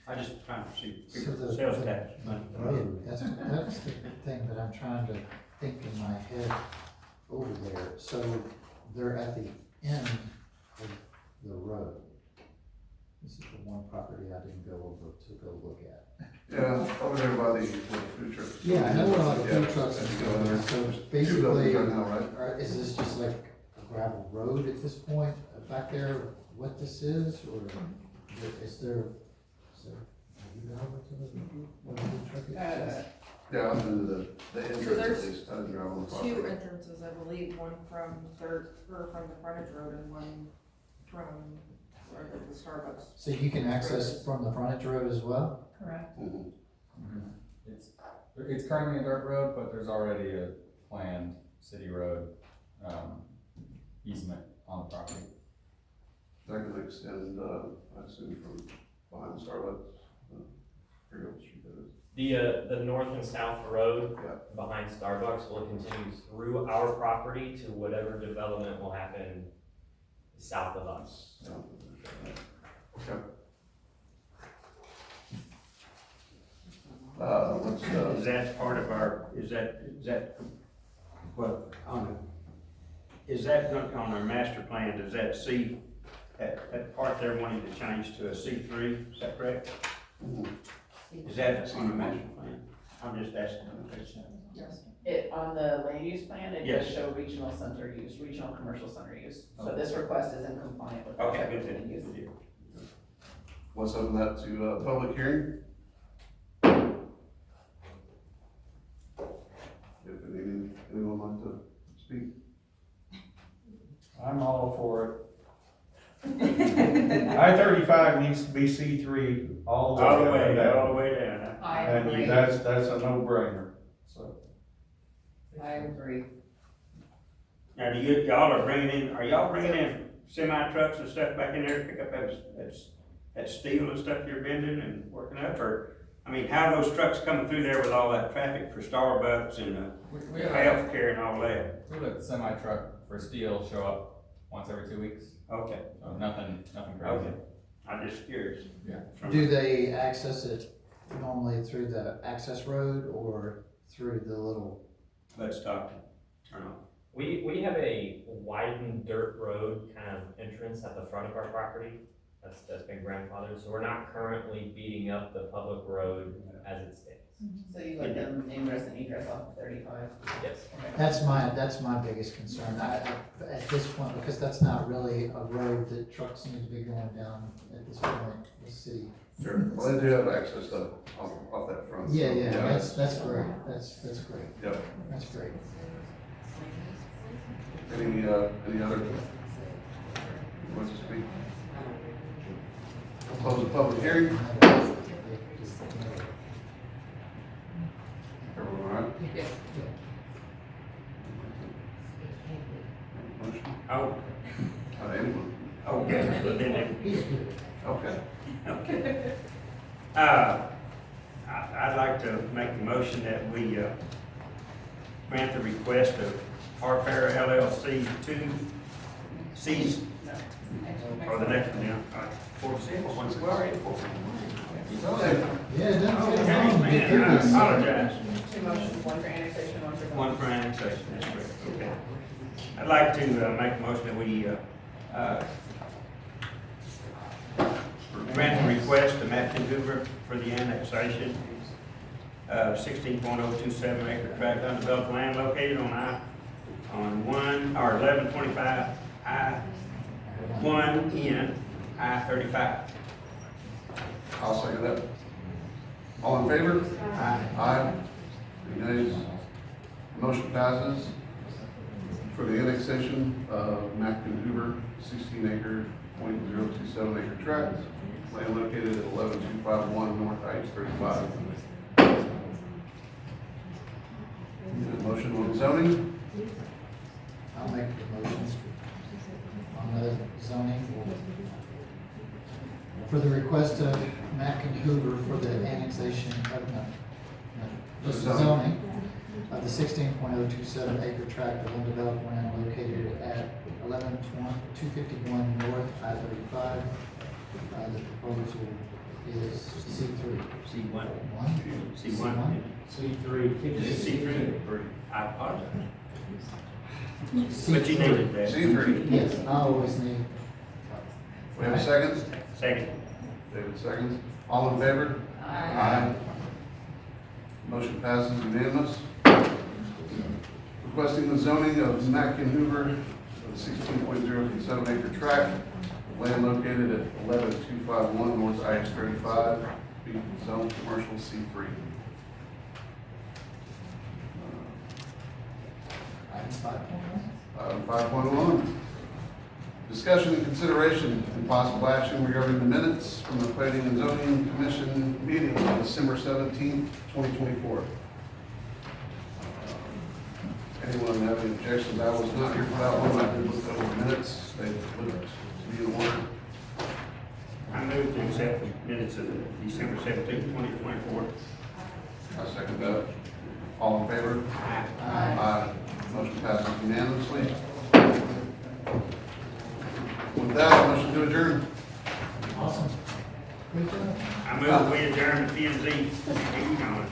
I just trying to see, So the- sales tax money. Road, that's the thing that I'm trying to think in my head over there. So they're at the end of the road. This is the one property I didn't go over to go look at. Yeah, over there by the food trucks. Yeah, I know where all the food Yeah, trucks as and you go in there. stuff, so There's two basically, buildings right now, right? is this just like a gravel road at this point, back there, what this is, or is there, have you been over to the food truck is? Yeah, I'm into the entrance at there's least, I didn't drive on the property. two entrances, I believe, one from from the frontage road and one from where the Starbucks. So you can access from the frontage road as well? Correct. It's currently a dirt road, but there's already a planned city road, easement on the property. That could extend, I assume from behind Starbucks. Figure out what street that is. The north and south road behind Starbucks will continue through our property to whatever development will happen south of us. Okay. Is that part of our, is that, what, is that on our master plan, does that C, that part there wanting to change to a C3, is that correct? Is that on the master plan? I'm just asking. It, on the land use plan, it Yes. does show regional center use, regional commercial center use. So this request is in compliant with. Okay, the good, land use. good. Let's open that to, public hearing. If anyone like to speak? I'm all for it. I-35 needs to be C3 all the way. All the way down. And that's a no-brainer, so. I agree. Now, y'all are bringing in semi trucks and stuff back in there to pick up that steel and stuff you're bending and working up, or, I mean, how are those trucks coming through there with all that traffic for Starbucks and We have healthcare and all that? we let the semi truck for steel show up once every 2 weeks. Okay. So nothing crazy. Okay. I'm just curious. Yeah. Do they access it normally through the access road or through the little? Let's talk. Turn on. We have a widened dirt road kind of entrance at the front of our property. That's been grandfathered, so we're not currently beating up the public road as it stands. So you let them ingress and egress off of 35? Yes. That's my biggest concern, at this point, because that's not really a road that trucks need to be going down at this point, the city. Sure, well, they do have access to, off that front. so, Yeah, that's great, that's great. Yep. That's great. Any other? Wants to speak? I'll close the public hearing. Everyone all right? Yes. Motion? Oh. Anyone? Okay, but then, Okay. okay. I'd like to make a motion that we, grant the request of Harfair LLC to seize, or the next one, yeah. All right. 46, once we're already 46. Yeah, it doesn't Okay, take long to get through man, I this. apologize. Two motions, one for annexation, one for. One for annexation, that's correct, okay. I'd like to make a motion that we grant the request to Matt Hoover for the annexation of 16.027 acre tract undeveloped land located on 1125 I-1 in I-35. I'll second that. All in favor? Aye. Aye. Any nays? Motion passes for the annexation of Mackin Hoover, 16 acre, 0.027 acre tract, land located at 11251 North I-35. Need a motion on zoning? I'll make the motions on the zoning for the request of Mack and Hoover for the annexation of, just the zoning of the 16.027 acre tract of undeveloped land located at 11251 North I-35. The proposal is C3. C1. One? C1. C3. Is it C3? I apologize. But C3. you needed that. C3. Yes, I always need. We have a second? Second. David seconds. All in favor? Aye. Motion passes unanimous. Requesting the zoning of Mackin Hoover, of the 16.027 acre tract, land located at 11251 North I-35, be zoned commercial C3. Item 5.1. Discussion and consideration and possible action regarding the minutes from the Planning and Zoning Commission meeting on December 17th, 2024. Anyone have any objections? I was not here for that one. I did look over the minutes. They looked to be in order. I move to accept the minutes of December 17th, 2024. I second that. All in favor? Aye. Motion passes unanimously. With that, motion to adjourn. Awesome. Good job. I move we adjourn the P and Z meeting on,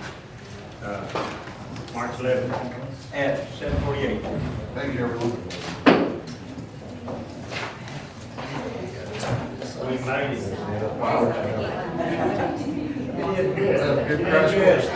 March 11th at 7:48. Thank you, everyone. We made it. Wow. Good crash course.